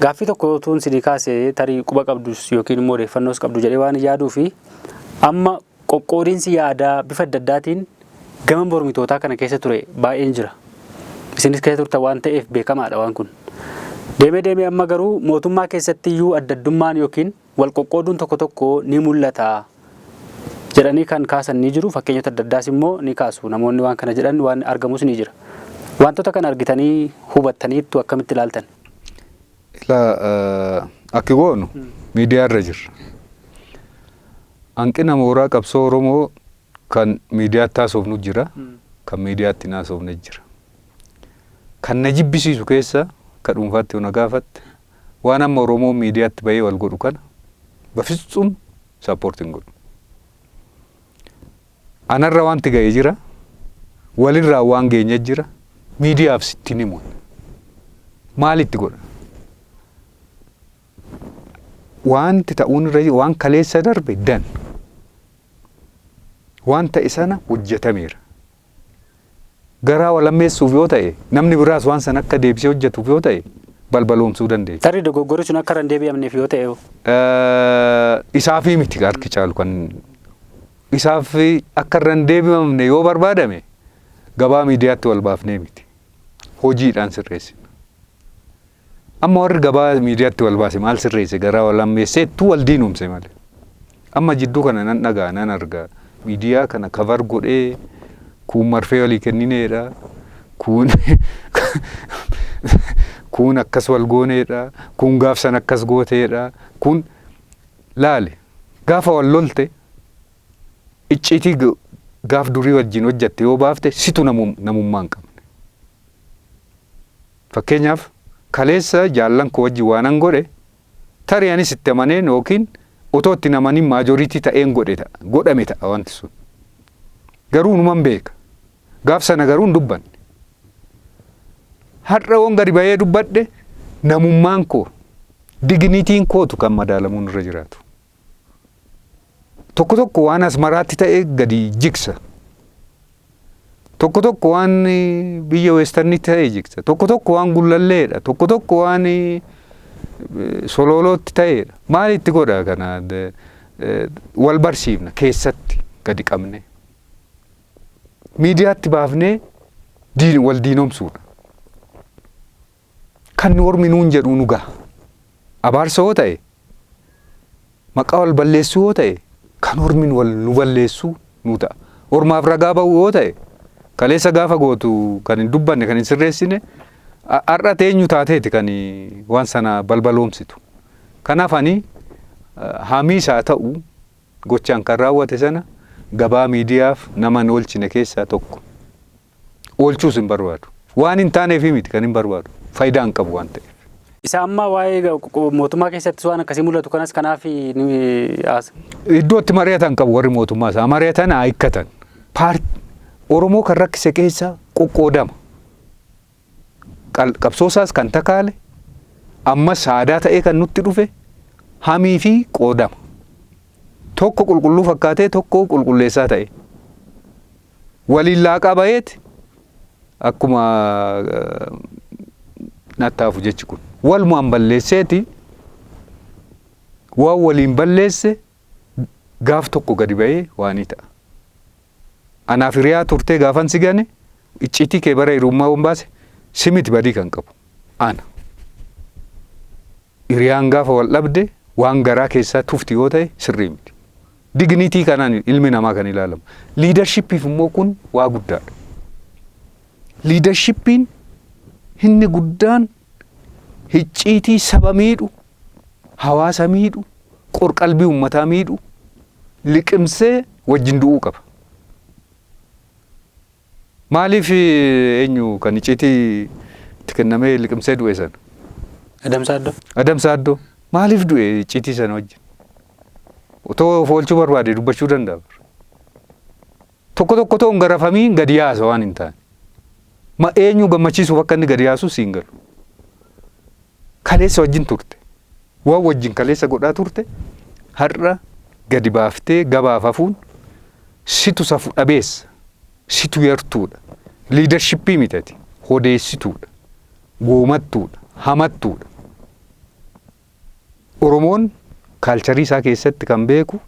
gaaffii tokko tuun sidii kaasee tarii quba qabdus yookiin immoo odeeffannoos qabdu jedhee waan yaaduu fi amma qoqqoodiinsi yaadaa bifa adda addaatiin gama mormitootaa kana keessa ture baay'een jira. Isinis keessa turtan waan ta'eef beekamaadha waan kun. Deemee amma garuu mootummaa keessatti iyyuu adda addummaan yookiin wal qoqqooduun tokko tokko ni mul'ata jedhanii kan kaasan ni jiru. Fakkeenyota adda addaas immoo ni kaasu. Namoonni waan kana jedhan waan argamus ni jira. Wantoota kana argitanii hubattaniittu akkamitti ilaaltan? Akki goonu miidiyaa irra jirra. Hanqina mooraa qabsoo Oromoo kan miidiyaatti haasofnu jira. Kan miidiyaatti hin haasofne jira. Kan na jibbisiisu keessa ka dhuunfaatti yoo na gaafatte waan amma Oromoo miidiyaatti bahee wal godhu kana bafisuun saappoortiin godhu. Anarra wanti ga'ee jira. Walirraa waan geenye jira. Miidiyaaf sitti ni muun. Maalitti godha? Wanti ta'uun irra waan kaleessa darbe dan. Waan ta'e sana hojjetameera. Garaa walammeessuuf yoo ta'e namni biraas waan sana akka deebisee hojjetuuf yoo ta'e balbaloomsuu dandeenya. Tarii dogoggorri sun akka hin deebi'amneef yoo ta'e isaafii miti harki caalu kan isaaf akka hin deebi'amne yoo barbaadame gabaa miidiyaatti wal baafnee miti. Hojiidhaan sirreessina. Amma warri gabaa miidiyaatti wal baase maal sirreesse garaa walammeesseettu wal diinumse malee. Amma jidduu kana nan dhagaa nan argaa miidiyaa kana kavar godhee kun marfee walii kennineedha. Kun akkas wal gooneedha. Kun gaafsan akkas gooteedha. Kun laale gaafa wal lolte icciitii gaaf durii wajjin hojjatte yoo baafte situ namummaa hin qabne. Fakkeenyaaf kaleessa jaallan koo wajjin waanan godhe tarii anis itti amaneen yookiin otoo itti namaniin maajoriitii ta'een godhame ta'a wanti sun. Garuu numan beeka. Gaaf sana garuu hin dubbanne. Har'a waan gadi bahee dubbadhe namummaan koo digniitiin kootu kan madaalamuun irra jiraatu. Tokko tokko waan asmaraatti ta'e gadi jigsa. Tokko tokko waan biyya weestarnitti ta'e jigsa. Tokko tokko waan gullalleedha. Tokko tokko waan sololootti ta'eedha. Maalitti godha kana wal barsiifna keessatti gadi qabne. Miidiyaatti baafnee wal diinomsuudha. Kan ormi nuun jedhu nu gaha. Abaarsa yoo ta'e maqaa wal balleessuu yoo ta'e kan ormiin wal nu balleessuu nu ta'a. Ormaaf ragaa ba'u yoo ta'e kaleessa gaafa gootu kan hin dubbanne kan hin sirreessine har'a teenyu taateeti kan waan sana balbaloomsitu. Kanaaf ani hamiis haa ta'u gochaan kan raawwate sana gabaa miidiyaaf nama hin oolchine keessaa tokko. Oolchuus hin barbaadu. Waan hin taaneef miti kan hin barbaadu. Faayidaa hin qabu waan ta'eef. Isa amma waa'ee mootummaa keessatti waan akkasii mul'atu kanas kanaaf iddootti mari'atan qabu warri mootummaa isaa mari'atan haa hiikkatan. Oromoo kan rakkise keessa qoqqoodama. Qabsoosaas kan takaale ammas aadaa ta'ee kan nutti dhufe hamii fi qoodama. Tokko qulqulluu fakkaatee tokko qulqulleessaa ta'e. Waliin laaqaa ba'eeti akkuma nattaafu jechi kun. Walumaan balleesseeti waan waliin balleesse gaaf tokko gadi ba'ee waanii ta'a. Anaaf hiriyaa turtee gaafan si gane icciitii kee bara hirummaa waan baase simiti badii kan qabu. Ana. Hiriyaan gaafa wal dhabde waan garaa keessaa tufti yoo ta'e sirrii miti. Digniitii kanaan ilmi namaa kan ilaalamu. Liidarshiippiif immoo kun waa guddaadha. Liidarshiippiin inni guddaan icciitii saba miidhu, hawaasa miidhu, qorqalbii uummataa miidhu, liqimsee wajjin du'uu qaba. Maaliif eenyu kan icciitii itti kennamee liqimsee du'e sana? Adam Saaddoo. Maaliif du'e icciitii sana wajjin? Otoo foolchuu barbaade dubbachuu danda'a. Tokko tokko ta'uun garafamiin gadi yaasa waan hin taane. Eenyu gammachiisuuf akka inni gadi yaasu siin galu. Kaleessa wajjin turte. Waan wajjin kaleessa godhaa turte har'a gadi baaftee gabaaf hafuun situ safu dhabeessa. Situ yartuudha. Liidarshiippii mitati. Odeessituudha. Goomattuudha. Hamattuudha. Oromoon kaalcharii isaa keessatti kan beeku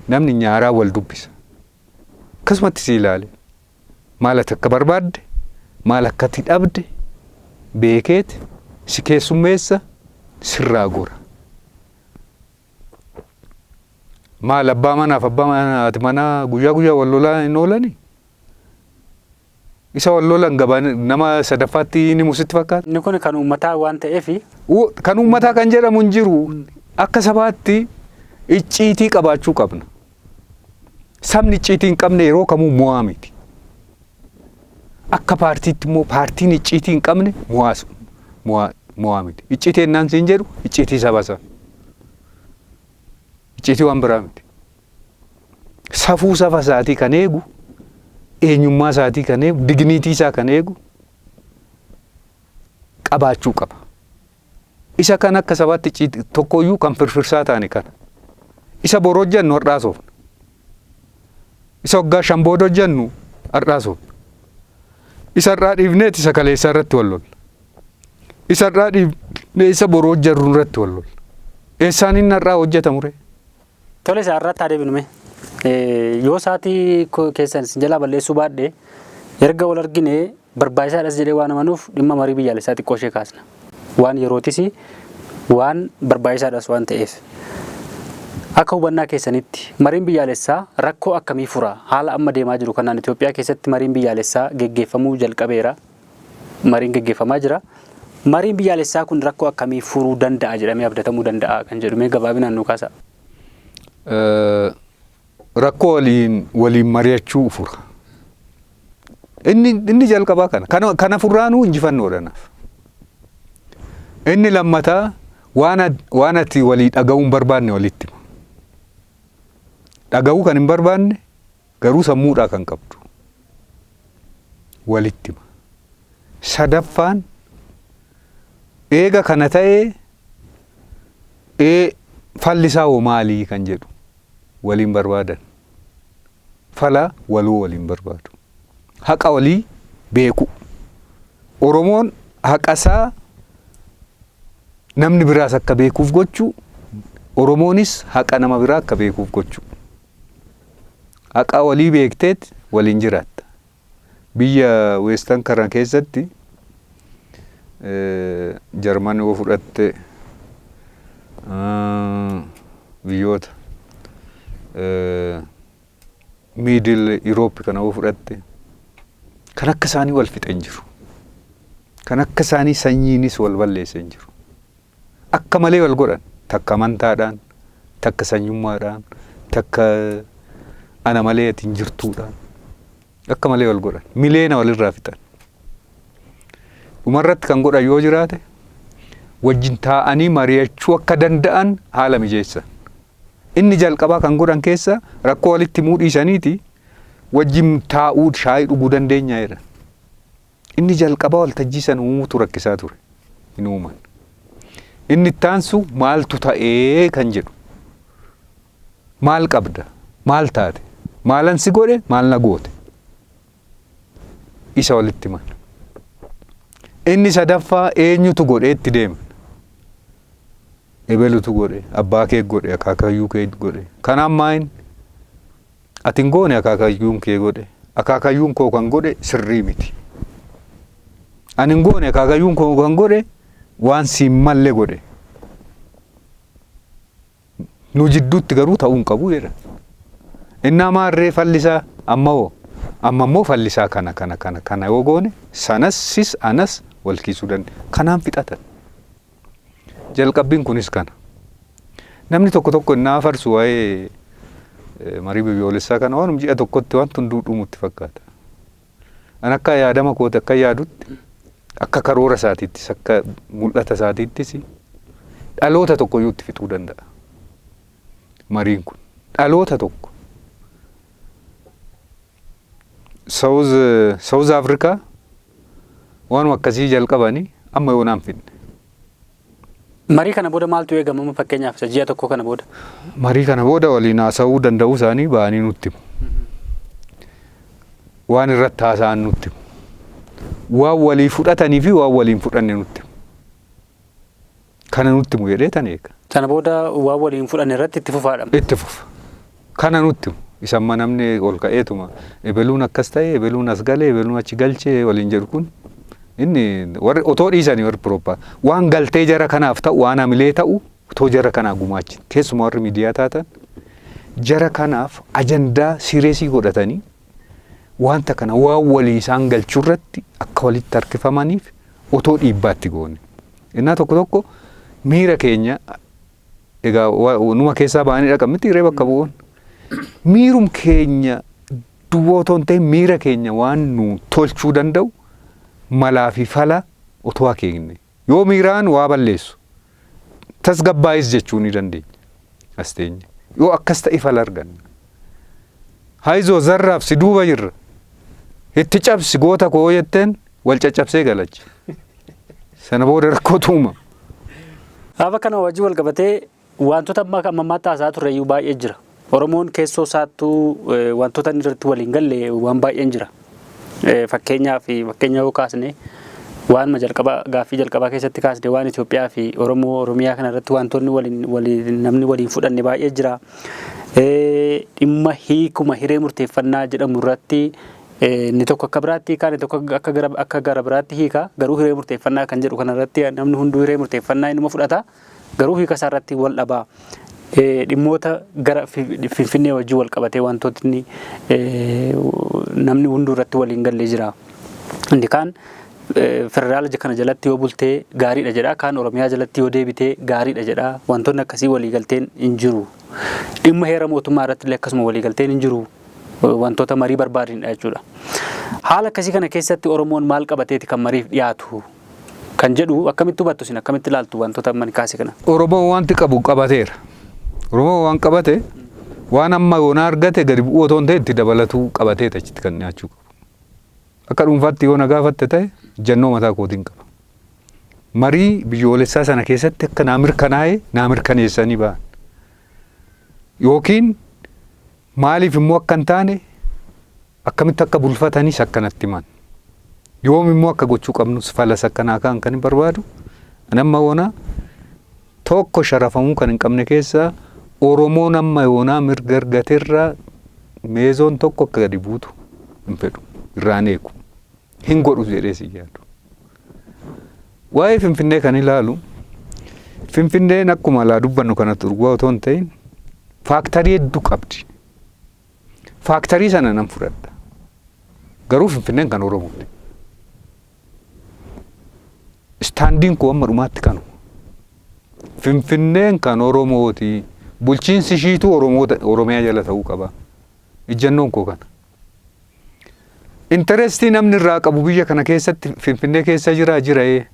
namni nyaaraa wal dubbisa. Akkasumatti si ilaale. Maal akka barbaadde, maal akkatti dhabde, beekeeti, si keessummeessa, sirraa gora. Maal abbaa manaaf abbaa manaati manaa guyyaa guyyaa wal lolaa hin oolanii? Isa wal lolan gabaan nama sadaffaatti ni musitti fakkaata. Inni kun kan uummataa waan ta'eef. Kan uummataa kan jedhamu hin jiru. Akka sabaatti icciitii qabaachuu qabna. Sabni icciitii hin qabne yeroo kamuu mo'aa miti. Akka paartiitti immoo paartiin icciitii hin qabne mo'aa miti. Icciitii ennaan siin jedhu icciitii saba sana. Icciitii waan biraa miti. Safuu saba isaatii kan eegu, eenyummaa isaatii kan eegu, digniitii isaa kan eegu qabaachuu qaba. Isa kan akka sabaatti tokkoyyuu kan firfirsaa taane kana. Isa boroo hojjennu har'aa soofna. Isa waggaa shan booda hojjennu har'aa soofna. Isa har'aa dhiifneet isa kaleessaa irratti wal lolla. Isa har'aa dhiifnee isa boroo hojjennu irratti wal lolla. Eessaan inni har'aa hojjetamu ree? Tole isaa irratti haa deebinu. Yoo sa'aatii keessan isin jalaa balleessuu baadhee erga wal argine barbaachisaadhas jedhee waan amanuuf dhimma marii biyyaalessaa xiqqoo ishee kaasna. Waan yerootis waan barbaachisaadhas waan ta'eef. Akka hubannaa keessanitti mariin biyyaalessaa rakkoo akkamii fura? Haala amma deemaa jiru kanaan Itoophiyaa keessatti mariin biyyaalessaa geggeeffamuu jalqabeera. Mariin geggeeffamaa jira. Mariin biyyaalessaa kun rakkoo akkamii furuu danda'a jedhamee abdatamuu danda'a kan jedhamee gabaabinaan nu kaasa. Rakkoo waliin mari'achuu fura. Inni jalqabaa kana furraanuu injifannoodhanaaf. Inni lammataa waan ati walii dhaga'uun barbaanne walitti hima. Dhaga'uu kan hin barbaanne garuu sammuudhaa kan qabdu walitti hima. Sadaffaan eega kana ta'ee fallisaa hoo maalii kan jedhu waliin barbaadan. Fala waluu waliin barbaadu. Haqa walii beeku. Oromoon haqasaa namni biraas akka beekuuf gochuu, Oromoonis haqa nama biraa akka beekuuf gochuu. Haqa walii beekteet waliin jiraatta. biyya Western kana keessatti Jarmanii yoo fudhatte biyyoota Middle Europe kana yoo fudhatte kan akka isaanii wal fixan jiru. Kan akka isaanii sanyiinis wal balleessan jiru. Akka malee wal godhan takka amantaadhaan, takka sanyummaadhaan, takka ana malee ati hin jirtuudhaan akka malee wal godhan mileena walirraa fixan. Dhumarratti kan godhan yoo jiraate wajjin taa'anii mari'achuu akka danda'an haala mijeessan. Inni jalqabaa kan godhan keessa rakkoo walitti muudhiisaniiti wajjin taa'uu shaayii dhuguu dandeenya jedhan. Inni jalqabaa waltajjii san uumuutu rakkisaa ture hin uuman. Inni ittaansu maaltu ta'ee kan jedhu. Maal qabda? Maal taate? Maalan si godhe? Maal na goote? Isa walitti himan. Inni sadaffaa eenyutu godhe itti deeman. Ebelutu godhe, abbaa kee godhe, akaakayyuu kee godhe. Kanaan maayin ati hin goone akaakayyuun kee godhe. Akaakayyuun koo kan godhe sirrii miti. Ani hin goone akaakayyuun koo kan godhe waan siin malle godhe. Nu jidduutti garuu ta'uu hin qabu jedha. Inni amaarree fallisaa amma immoo fallisaa kana yoo goone sanassis anas wal kiisuu dandeenya. Kanaan fixatan. Jalqabbiin kunis kana. Namni tokko innaa farsu waa'ee marii biyyoolessaa kana waan ji'a tokkotti waan hunduu dhumutti fakkaata. An akka yaadama kooti akka yaadutti akka karoora isaatiittis akka mul'ata isaatiittis dhaloota tokko iyyuutti fixuu danda'a. Mariin kun dhaloota tokko. South Africa waan akkasii jalqabanii amma yoonaan finne. Marii kana booda maaltu eegama fakkeenyaaf ji'a tokko kana booda? Marii kana booda waliin haasa'uu danda'uu isaanii ba'anii nutti himu. Waan irratti haasa'an nutti himu. Waan walii fudhatanii fi waan waliin fudhanne nutti himu. Kana nutti himu jedhee tan eega. Sana booda waan waliin fudhanne irratti itti fufaadha. Itti fufa. Kana nutti himu. Isamma namni ol ka'eetuma ebeluun akkas ta'e ebeluun as galee ebeluun achi galchee waliin jedhu kun inni warri otoo dhiisanii warri piroopaa waan galtee jara kanaaf ta'u waan hamilee ta'u otoo jara kanaa gumaachi keessumaa warri miidiyaa taatan jara kanaaf ajandaa sireesii godhatanii wanta kana waan walii isaan galchuu irratti akka walitti harkifamaniif otoo dhiibbaatti goone. Innaa tokko miira keenya egaa numa keessaa ba'anii dhaqan miti hiree bakka bu'uun. Miirum keenya duwwootoon ta'e miira keenya waan nu tolchuu danda'u malaa fi fala otoo akeekne. Yoo miiraan waa balleessu tasgabbaa'is jechuu ni dandeenya. As teenye. Yoo akkas ta'e fala arganna. Haayizoo zarraaf si duuba jirra. Itti cabsi goota koo jetteen wal caccabsee galachi. Sana booda rakkootu uumama. Haaba kana wajjin wal qabatee wantoota ammaatti haasaa turre iyyuu baay'ee jira. Oromoon keessoo isaattuu wantoota inni irratti waliin galle waan baay'een jira. Fakkeenya yoo kaasne waan gaaffii jalqabaa keessatti kaasne waan Itoophiyaa fi Oromiyaa kana irratti wantoonni namni waliin fudhanne baay'ee jira. Dhimma hiikuma hiree murteeffannaa jedhamu irratti inni tokko akka biraatti kaan tokko akka gara biraatti hiika garuu hiree murteeffannaa kan jedhu kana irratti namni hunduu hiree murteeffannaa inuma fudhata garuu hiika isaa irratti wal dhabaa. Dhimmoota gara Finfinnee wajjin wal qabatee wantootni namni hunduu irratti waliin gallee jira. Inni kaan federaala kana jalatti yoo bultee gaariidha jedha. Kaan Oromiyaa jalatti yoo deebitee gaariidha jedha. Wantoonni akkasii waliigalteen hin jiru. Dhimma heera mootummaa irratti illee akkasuma waliigalteen hin jiru. Wantoota marii barbaadinidha jechuudha. Haala akkasii kana keessatti Oromoon maal qabateeti kan mariif dhiyaatu kan jedhu akkamitti hubattu isin akkamitti ilaaltu wantoota amma kaase kana? Oromoon wanti qabu qabateera. Oromoo waan qabate waan amma yoona argate gadi bu'uu otoo hin ta'e itti dabalatuu qabatee achitti kan dhiyaachuu qabu. Akka dhuunfaatti yoo na gaafatte ta'e jannoo mataa kootiin qaba. Marii biyyoolessaa sana keessatti akka naa mirkaneessanii ba'an. Yookiin maaliif immoo akka hin taane akkamitti akka bulfataniis akkanatti himan. Yoom immoo akka gochuu qabnus falas akkanaa kan hin barbaadu. Amma yoona tokko sharafamuu kan hin qabne keessaa Oromoon amma yoonaa mirga argateerraa meezoon tokko akka gadi buutu hin fedhu irraan eegu. hin godhu jedhee si yaadu. Waa'ee Finfinnee kan ilaalu Finfinneen akkuma laa dubbannu kanatti urguu otoo hin ta'in faaktarii hedduu qabdi. Faaktarii sana nan fudhadha. Garuu Finfinneen kan Oromooti. Istaandiin koo amma dhumaatti kanu. Finfinneen kan Oromooti. Bulchiinsi ishiitu Oromiyaa jala ta'uu qaba. Ijjannoon koo kana. Interestii namni irraa qabu biyya kana keessatti Finfinnee keessa jira'ee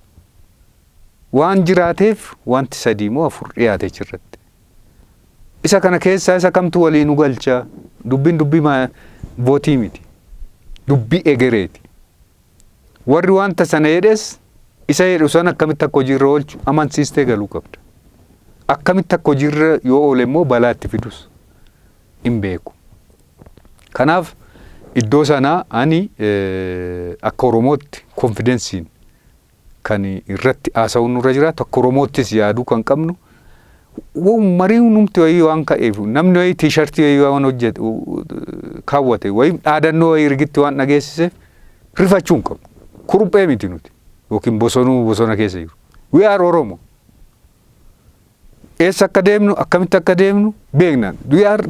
waan jiraateef wanti 3 moo 4 dhiyaate jirratti. Isa kana keessa isa kamtu waliin galcha dubbiin vootii miti. Dubbii egereeti. Warri wanta sana jedhes isa jedhu sana akkamitti akka hojiirra oolchu amansiistee galuu qabda. Akkamitti akka hojiirra yoo oole immoo balaatti fidus hin beeku. Kanaaf iddoo sanaa ani akka Oromootti konfidensiin kan irratti haasa'uun nurra jiraatu akka Oromoottis yaaduu kan qabnu marii numti wayii waan ka'eef namni wayii tiishartii wayii waan hojjetu kaawwate wayii dhaadannoo wayii rigitti waan dhageessiseef rifachuu hin qabu. Kuruphee miti nuti yookiin bosona keessa jiru. We are Oromo. Eessa akka deemnu akkamitti akka deemnu beeknaan. We are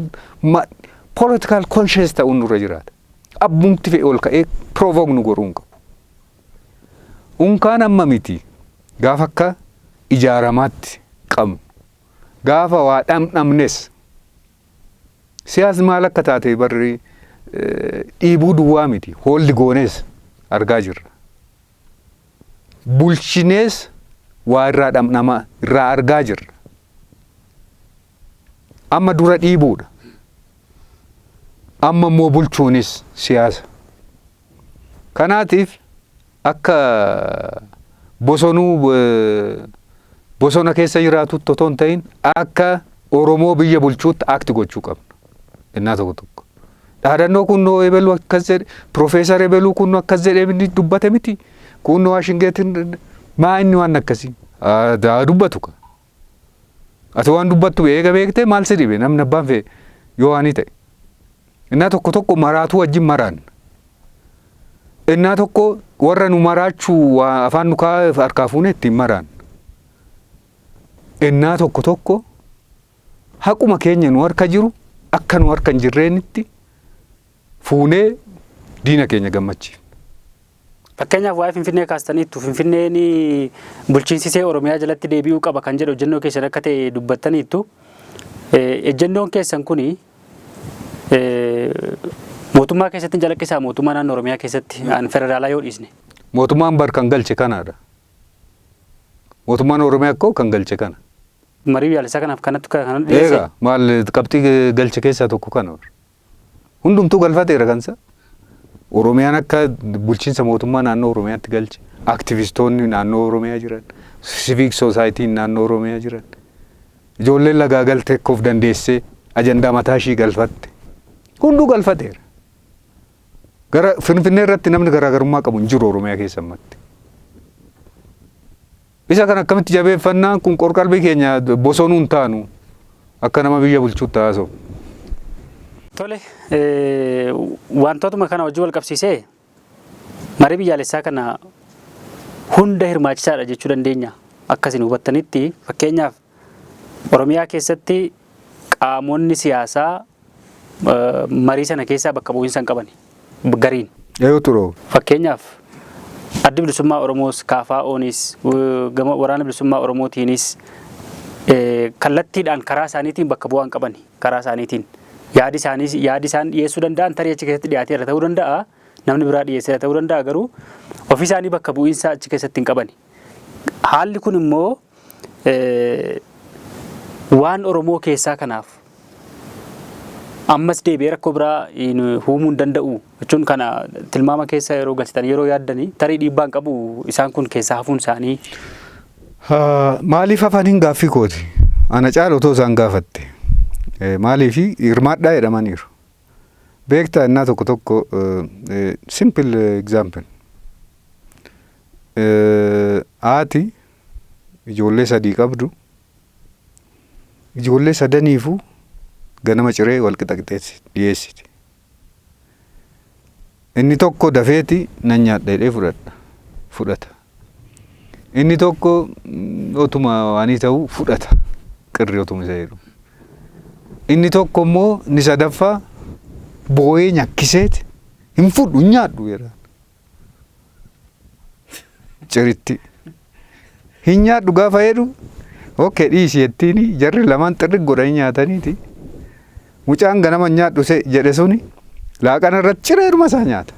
political conscious ta'uun nurra jiraata. Abbumti fe'e ol ka'ee provoke nu godhuu hin qabu. Unkaan amma miti gaafa akka ijaaramaatti qabnu. Gaafa waa dhamdhamnes siyaasni maal akka taate barri dhiibuu duwwaa miti hoolli goones argaa jirra. Bulchinees waa irraa dhamdhama irraa argaa jirra. Amma dura dhiibuudha. Amma immoo bulchuunis siyaasa. Kanaatiif akka bosona keessa jiraatutti otoo hin ta'in akka Oromoo biyya bulchuutti akti gochuu qabna. Innaa tokko. Dhaadannoo kunnoo eebeluu akkas jedhe, Profeesar eebeluu kunnoo akkas jedhee inni dubbate miti. Kunnoo Waashingeetiin maa inni waan akkasii. Dubbatu ka. Ati waan dubbattu eega beektee maal si dhibe namni abbaan fe'e yoo waan ta'e. Innaa tokko maraatuu wajjin maraan. Innaa tokko warra nu maraachuu afaan nu harkaa fuune ittiin maraan. Innaa tokko haquma keenya nu harka jiru akka nu harka hin jirreenitti fuunee diina keenya gammachiif. Fakkeenyaaf waa'ee Finfinnee kaastaniittu Finfinneen bulchiinsisee Oromiyaa jalatti deebi'uu qaba kan jedhu ejjennoo keessan akka ta'e dubbattaniittu. Ejjennoon keessan kuni mootummaa keessatti jalaqqisaa mootummaa naannoo Oromiyaa keessatti federaalaa yoo dhiisne. Mootummaan bar kan galche kanaadha. Mootummaan Oromiyaa akkoo kan galche kana. Marii biyyaalessaa kanaaf kanatti kan dhiyeesse. Egaa maal qabxii galche keessaa tokko kana. Hundumtuu galfateera kansa. Oromiyaan akka bulchiinsa mootummaa naannoo Oromiyaatti galche. Aktivistoonni naannoo Oromiyaa jiran. Civic Society'n naannoo Oromiyaa jiran. Ijoolleen lagaa galtee akkoof dandeessee ajandaa mataa ishii galfatte. Hunduu galfateera. Gara Finfinnee irratti namni garaagarummaa qabu hin jiru Oromiyaa keessa ammatti. Isa kan akkamitti jabeeffannaan kun qorqalbii keenya bosonuu hin taanu akka nama biyya bulchuutti haasa'u. Tole wantootuma kana wajjin wal qabsiisee marii biyyaalessaa kana hunda hirmaachisaadha jechuu dandeenya. Akkasiin hubattanitti fakkeenyaaf Oromiyaa keessatti qaamonni siyaasaa marii sana keessaa bakka bu'iinsa hin qabani. Gariin. Yoo turoo. Fakkeenyaaf addi bilisummaa Oromoos KFO'nis gama waraana bilisummaa Oromootiinis kallattiidhaan karaa isaaniitiin bakka bu'aa hin qabani. Karaa isaaniitiin yaadi isaan dhiyeessuu danda'an tarii achi keessatti dhiyaateera ta'uu danda'a. Namni biraa dhiyeesseera ta'uu danda'a garuu ofii isaanii bakka bu'iinsa achi keessatti hin qabani. Haalli kun immoo waan Oromoo keessaa kanaaf ammas deebi'ee rakkoo biraa uumuu hin danda'u jechuun kana tilmaama keessa yeroo galchitan yeroo yaaddanii tarii dhiibbaa hin qabu isaan kun keessaa hafuun isaanii. Maaliif afaniin gaaffii kooti? Ana caala otoo isaan gaafatte. Maaliif hirmaadhaa jedhamaniiru. Beektaa innaa tokko simple example. Haati ijoollee 3 qabdu. Ijoollee 3niifuu ganama ciree wal qixaxeessi dhiyeessiti. Inni tokko dafeeti nan nyaadha jedhee fudhata. Inni tokko otuma waanii ta'u fudhata qirri otuma isa jedhu. Inni tokko immoo ni sadaffaa boo'ee nyakkiseeti hin fudhu hin nyaadhu jedha. Ciritti hin nyaadhu gaafa jedhu okkee dhiisi jettiini jarri lamaan xirri godhanii nyaataniiti. Mucaan ganama nyaadhu jedhe suni laaqana irratti cireedhuma isaa nyaata.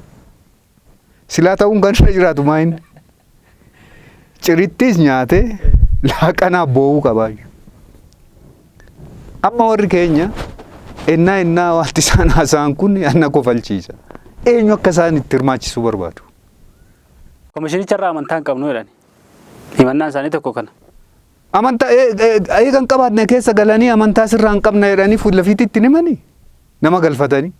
Silaa ta'uun kan irra jiraatu maayin cirittis nyaatee laaqanaa boo'uu qabaayu. Amma warri keenya ennaa wanti isaan haasa'an kun anna kofalchiisa. Eenyu akka isaan itti hirmaachisuu barbaadu. Komishinicha irraa amantaa hin qabnu jedhani. Himannaan isaanii tokko kana. Amantaa eegan qabaadne keessa galanii amantaa sirraa hin qabna jedhanii fuulafiitti itti himanii nama galfatanii.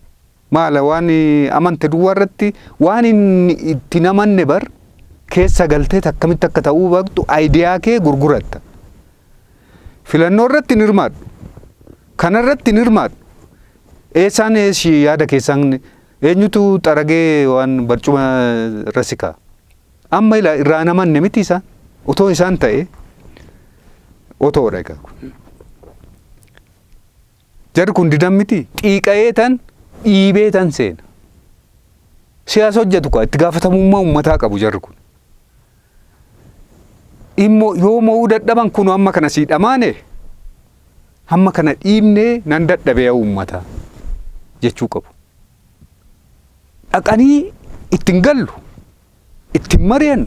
Maala waan amante duwwaa irratti waan itti namanne bar keessa galtee akkamitti akka ta'uu beektu aayidiyaa kee gurguratta. Filannoo irratti hin hirmaadhu. Kana irratti hin hirmaadhu. Eessaan eessi yaada keessaan eenyutu xaragee waan barcuma rasikaa. Amma irraa namanne miti isaan otoo isaan ta'e otoodha egaa kun. Jarri kun didan miti xiiqa'ee tan dhiibee tan seena. Siyaasa hojjetu kaa itti gaafatamummaa uummataa qabu jarri kun. Immoo yoo mo'uu dadhaban kun amma kana sii dhamaane amma kana dhiibnee nan dadhabee uummataa jechuu qabu. Dhaqanii ittiin gallu ittiin mari'an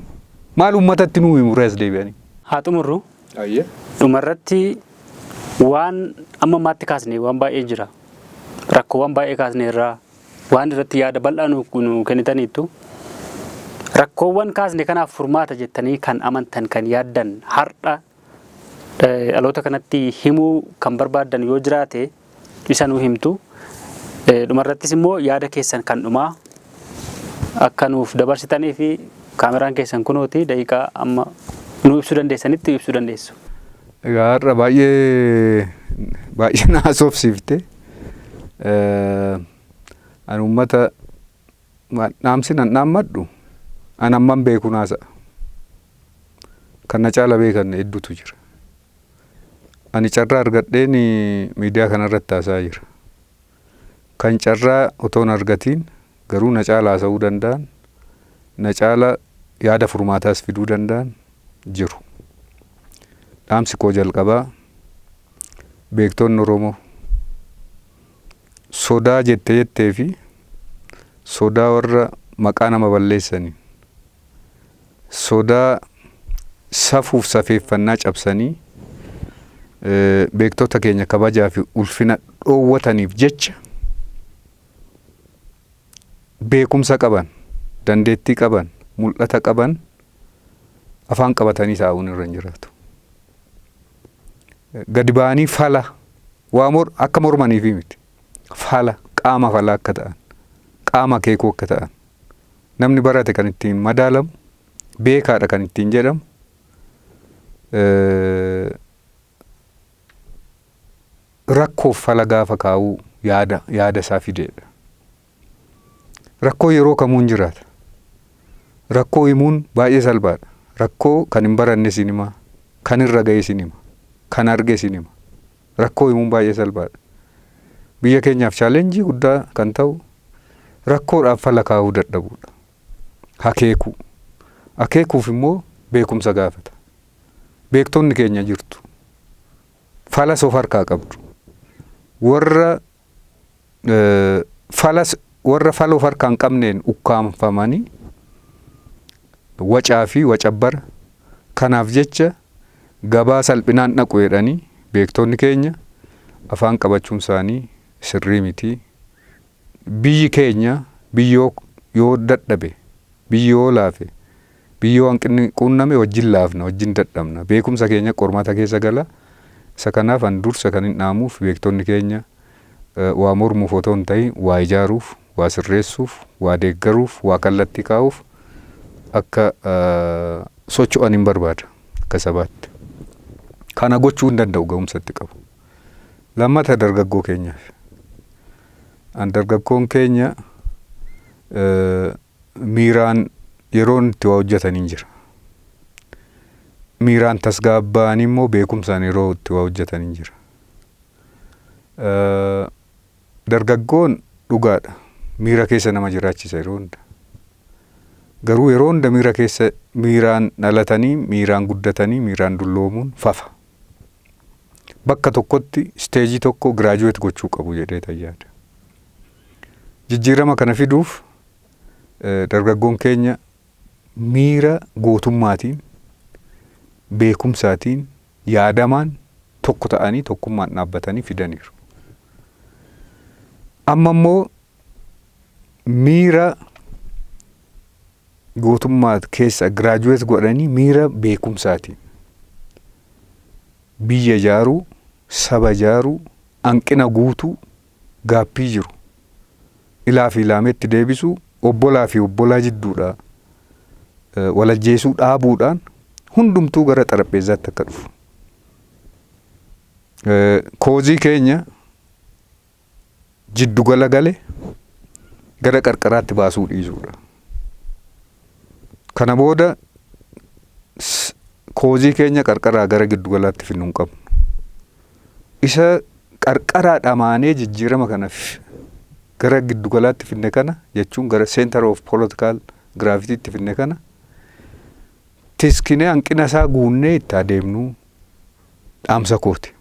maal uummatatti nuu himurees deebi'anii. Haa xumurru. Dhumarratti waan amma maatti kaasne waan baay'ee jira. Rakkoowwan baay'ee kaasne irraa waan irratti yaada bal'aa nu kennitaniittu. Rakkoowwan kaasne kanaaf furmaata jettanii kan amantan kan yaaddan har'a dhaloota kanatti himuu kan barbaadan yoo jiraate isa nu himtu. Dhumarrattis immoo yaada keessan kan dhumaa akka nuuf dabarsitanii fi kaameraan keessan kunooti daqiiqaa amma nu ibsuu dandeessanitti ibsuu dandeessu. Egaa har'a baay'ee na haasofsiifte. Ani uummata dhaamsi nan dhaammadhu ani amman beekuun haasa'a. Kan na caala beekan hedduutu jira. Ani carraa argadheen miidiyaa kanarratti haasa'aa jira. Kan carraa otoon argatiin garuu na caala haasa'uu danda'an, na caala yaada furmaataas fiduu danda'an jiru. Dhaamsi koo jalqabaa beektoonni Oromoo sodaa jettee fi sodaa warra maqaa nama balleessanii sodaa safuuf safeeffannaa cabsanii beektota keenya kabajaa fi ulfina dhoowwataniif jecha beekumsa qaban, dandeettii qaban, mul'ata qaban afaan qabatanii taa'uun irra hin jiraatu. Gadi ba'anii fala waa akka mormaniif miti. Fala qaama fala akka ta'an, qaama keekuu akka ta'an. Namni barate kan ittiin madaalamu, beekaadha kan ittiin jedhamu. Rakkoof fala gaafa kaa'uu yaada isaa fideedha. Rakkoo yeroo kamuu hin jiraata. Rakkoo himuun baay'ee salphaadha. Rakkoo kan hin baranne sin hima, kan irra ga'e sin hima, kan arge sin hima. Rakkoo himuun baay'ee salphaadha. Biyya keenyaaf chaalenjii guddaa kan ta'u rakkoodhaaf fala kaa'uu dadhabuudha. Akeekuu. Akeekuuf immoo beekumsa gaafata. Beektonni keenya jirtu. Fala of harkaa qabdu. Warra fala of harkaa hin qabneen ukkaamfamanii wacaa fi wacabbara kanaaf jecha gabaa salphinaan dhaqu jedhanii beektonni keenya afaan qabachuun isaanii sirrii miti. Biyyi keenya biyyoo yoo dadhabe, biyyoo laafe, biyyoo hanqinni quunname wajjin laafna, wajjin dadhabna. Beekumsa keenya qormaata keessa gala. Isa kanaaf an dursa kan hin dhaamuuf beektonni keenya waa mormuuf otoo hin ta'in waa ijaaruuf, waa sirreessuuf, waa deeggaruuf, waa kallattii kaa'uuf akka socho'an hin barbaada akka sabaatti. Kana gochuu hin danda'u ga'umsatti qabu. Lammata dargaggoo keenyaaf. An dargaggoon keenya miiraan yeroon itti waa hojjetanii jira. Miiraan tasgabbaa'an immoo beekumsaan yeroo itti waa hojjetanii jira. Dargaggoon dhugaadha. Miira keessa nama jiraachisa yeroo hunda. Garuu yeroo hunda miira keessa miiraan dhalatanii, miiraan guddatanii, miiraan dulloomuun fafa. Bakka tokkotti isteejii tokko giraajuweet gochuu qabu jedhee tayyaada. Jijjiirama kana fiduuf dargaggoon keenya miira gootummaatiin, beekumsaatiin, yaadamaan tokko ta'anii tokkummaan dhaabbatanii fidaniiru. Amma immoo miira gootummaa keessa giraajuweet godhanii miira beekumsaatiin biyya ijaaruu, saba ijaaruu, hanqina guutuu gaaffii jiru ilaa fi ilaameetti deebisuu, obbolaa fi obbolaa jidduudha walajjeesuu dhaabuudhaan hundumtuu gara xarapheezaatti akka dhufu. Koozii keenya jiddu gala gale gara qarqaraatti baasuu dhiisuudha. Kana booda koozii keenya qarqaraa gara giddu galaatti fiduu hin qabnu. Isa qarqaraa dhamaanee jijjiirama kana gara giddu galaatti finne kana jechuun gara center of political gravity finne kana tiskinee hanqina isaa guunnee itti adeemnu dhaamsa kooti.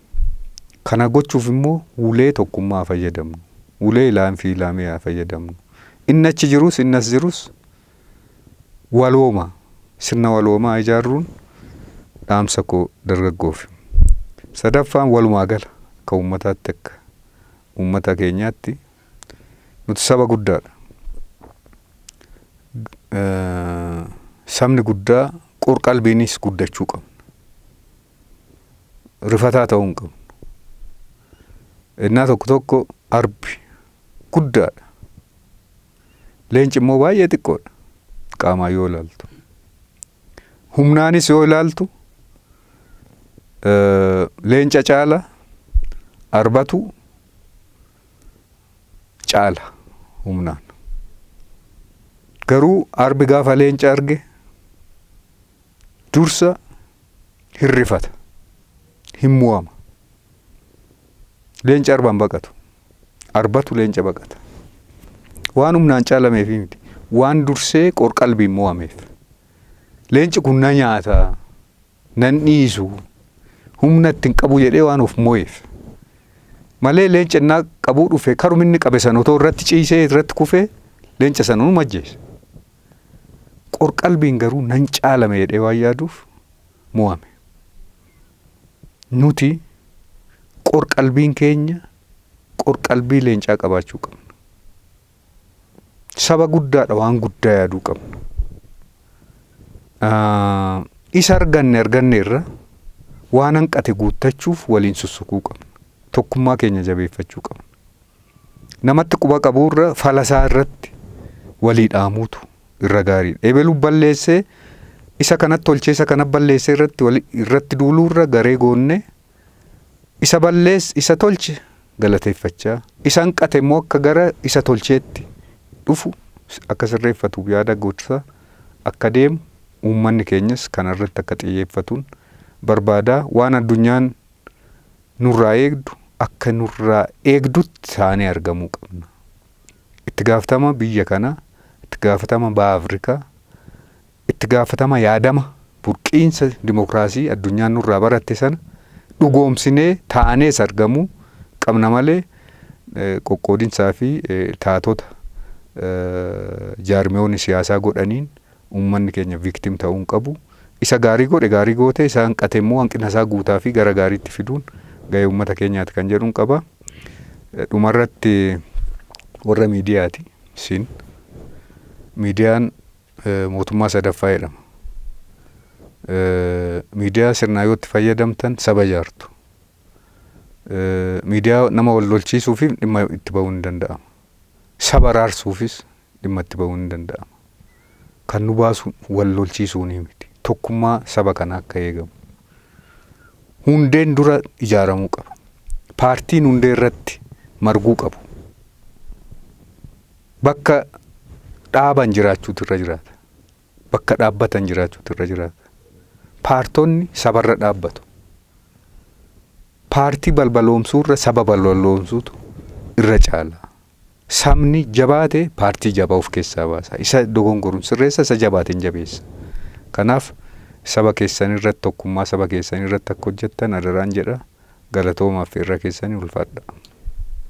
Kana gochuuf immoo ulee tokkummaa fayyadamnu. Ulee ilaan fi ilaamee fayyadamnu. Inni achi jirus inni as jirus walooma sirna waloomaa ijaarruun dhaamsa koo dargaggoof. Sadaffaan walumaa gala akka uummataatti akka uummata keenyaatti nuti saba guddaadha. Sabni guddaa qorqalbiinis guddachuu qabna. Rifataa ta'uu hin qabnu. Innaa tokko tokko arbi guddaadha. Leenci immoo baay'ee xiqqoodha. Qaamaa yoo ilaaltu. Humnaanis yoo ilaaltu leenca caala arbatu caala humnaan. Garuu arbi gaafa leenca arge dursa hirrifata, hin mo'ama. Leenca arbaan baqatu, arbatu leenca baqata. Waan humnaan caalameef miti, waan dursee qorqalbiin mo'ameef. Leenci kun na nyaata, nan dhiisu, humna ittiin qabu jedhee waan of mo'eef. Malee leenca innaa qabuu dhufe karuminni qabe san otoo irratti ciisee irratti kufee leenca sana nu majjeessa. Qorqalbiin garuu nan caalame jedhee waan yaaduuf mo'ame. Nuti qorqalbiin keenya qorqalbii leencaa qabaachuu qabna. Saba guddaadha waan guddaa yaaduu qabna. Isa arganne irra waan hanqate guuttachuuf waliin sussukuu qabna. Tokkummaa keenya jabeeffachuu qabna. Namatti quba qabuurra falasaa irratti walii dhaamuutu irra gaariidha. Eebeluu balleessee isa kanatti tolchee isa kana balleessee irratti duuluurra garee goonne isa balleess isa tolche galateeffachaa isa hanqate immoo akka gara isa tolcheetti dhufu akka sirreeffatuuf yaada gootsa akka deemu uummanni keenyas kanarratti akka xiyyeeffatuun barbaadaa waan addunyaan nurraa eegdu akka nurraa eegdutti taanee argamuu qabna. Itti gaafatama biyya kana, itti gaafatama baha Afrikaa, itti gaafatama yaadama burqiinsa dimokiraasii addunyaan nurraa baratte sana dhugoomsinee taanees argamuu qabna malee qoqqoodinsaa fi taatota jaarmiyoonni siyaasaa godhaniin uummanni keenya victim ta'uu hin qabu. Isa gaarii godhe gaarii goote, isa hanqate immoo hanqina isaa guutaa fi gara gaariitti fiduun gahee uummata keenyaati kan jedhuun qaba. Dhumarratti warra miidiyaati. Isin miidiyaan mootummaa sadaffaa jedhama. Miidiyaa sirnaa yoo itti fayyadamtan saba ijaartu. Miidiyaa nama wal lolchiisuuf dhimma itti ba'uu hin danda'ama. Saba araarsuufis dhimma itti ba'uu hin danda'ama. Kan nu baasu wal lolchiisuu ni miti. Tokkummaa saba kanaa akka eegamu. Hundeen dura ijaaramuu qaba. Paartiin hundee irratti marguu qabu. Bakka dhaaban jiraachuutu irra jiraata. Bakka dhaabbatan jiraachuutu irra jiraata. Paartonni sabarra dhaabbatu. Paartii balbaloomsuurra saba balbaloomsuutu irra caala. Sabni jabaate paartii jabaa of keessaa baasa. Isa dogongoruun sirreessa, isa jabaateen jabeessa. Kanaaf saba keessan irratti tokkummaa saba keessan irratti akka hojjettan adaraan jedha. Galatoomaa fi irra keessanii ulfaadha.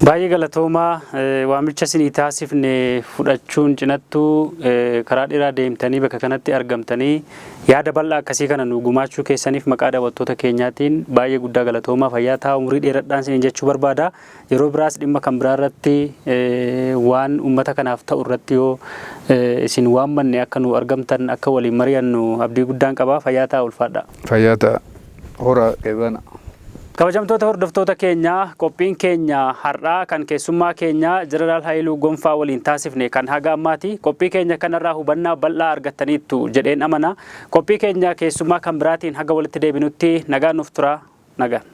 Baay'ee galatoomaa waamicha isinii taasifne fudhachuun cinattuu karaa dheeraa deemtanii bakka kanatti argamtanii yaada bal'aa akkasii kana nu gumaachuu keessaniif maqaa daawwattoota keenyaatiin baay'ee guddaa galatoomaa fayyaa ta'a umurii dheeradhaan isiniin jechuu barbaada. Yeroo biraas dhimma kan biraa irratti waan uummata kanaaf ta'u irratti yoo isin waammanne akka nu argamtan akka waliin mari'annu abdii guddaan qaba. Fayyaa ta'a ulfaadha. Fayyaa ta'a. Hora qeebana. Kabajamtoota hordoftoota keenya qophiin keenya har'aa kan keessummaa keenya Jeneraal Haayiluu Gonfaa waliin taasifne kan haga ammaati. Qophii keenya kanarraa hubannaa bal'aa argattaniittu jedheen amana. Qophii keenya keessummaa kan biraatiin haga walitti deebinutti nagaan nuuf tura. Nagaan.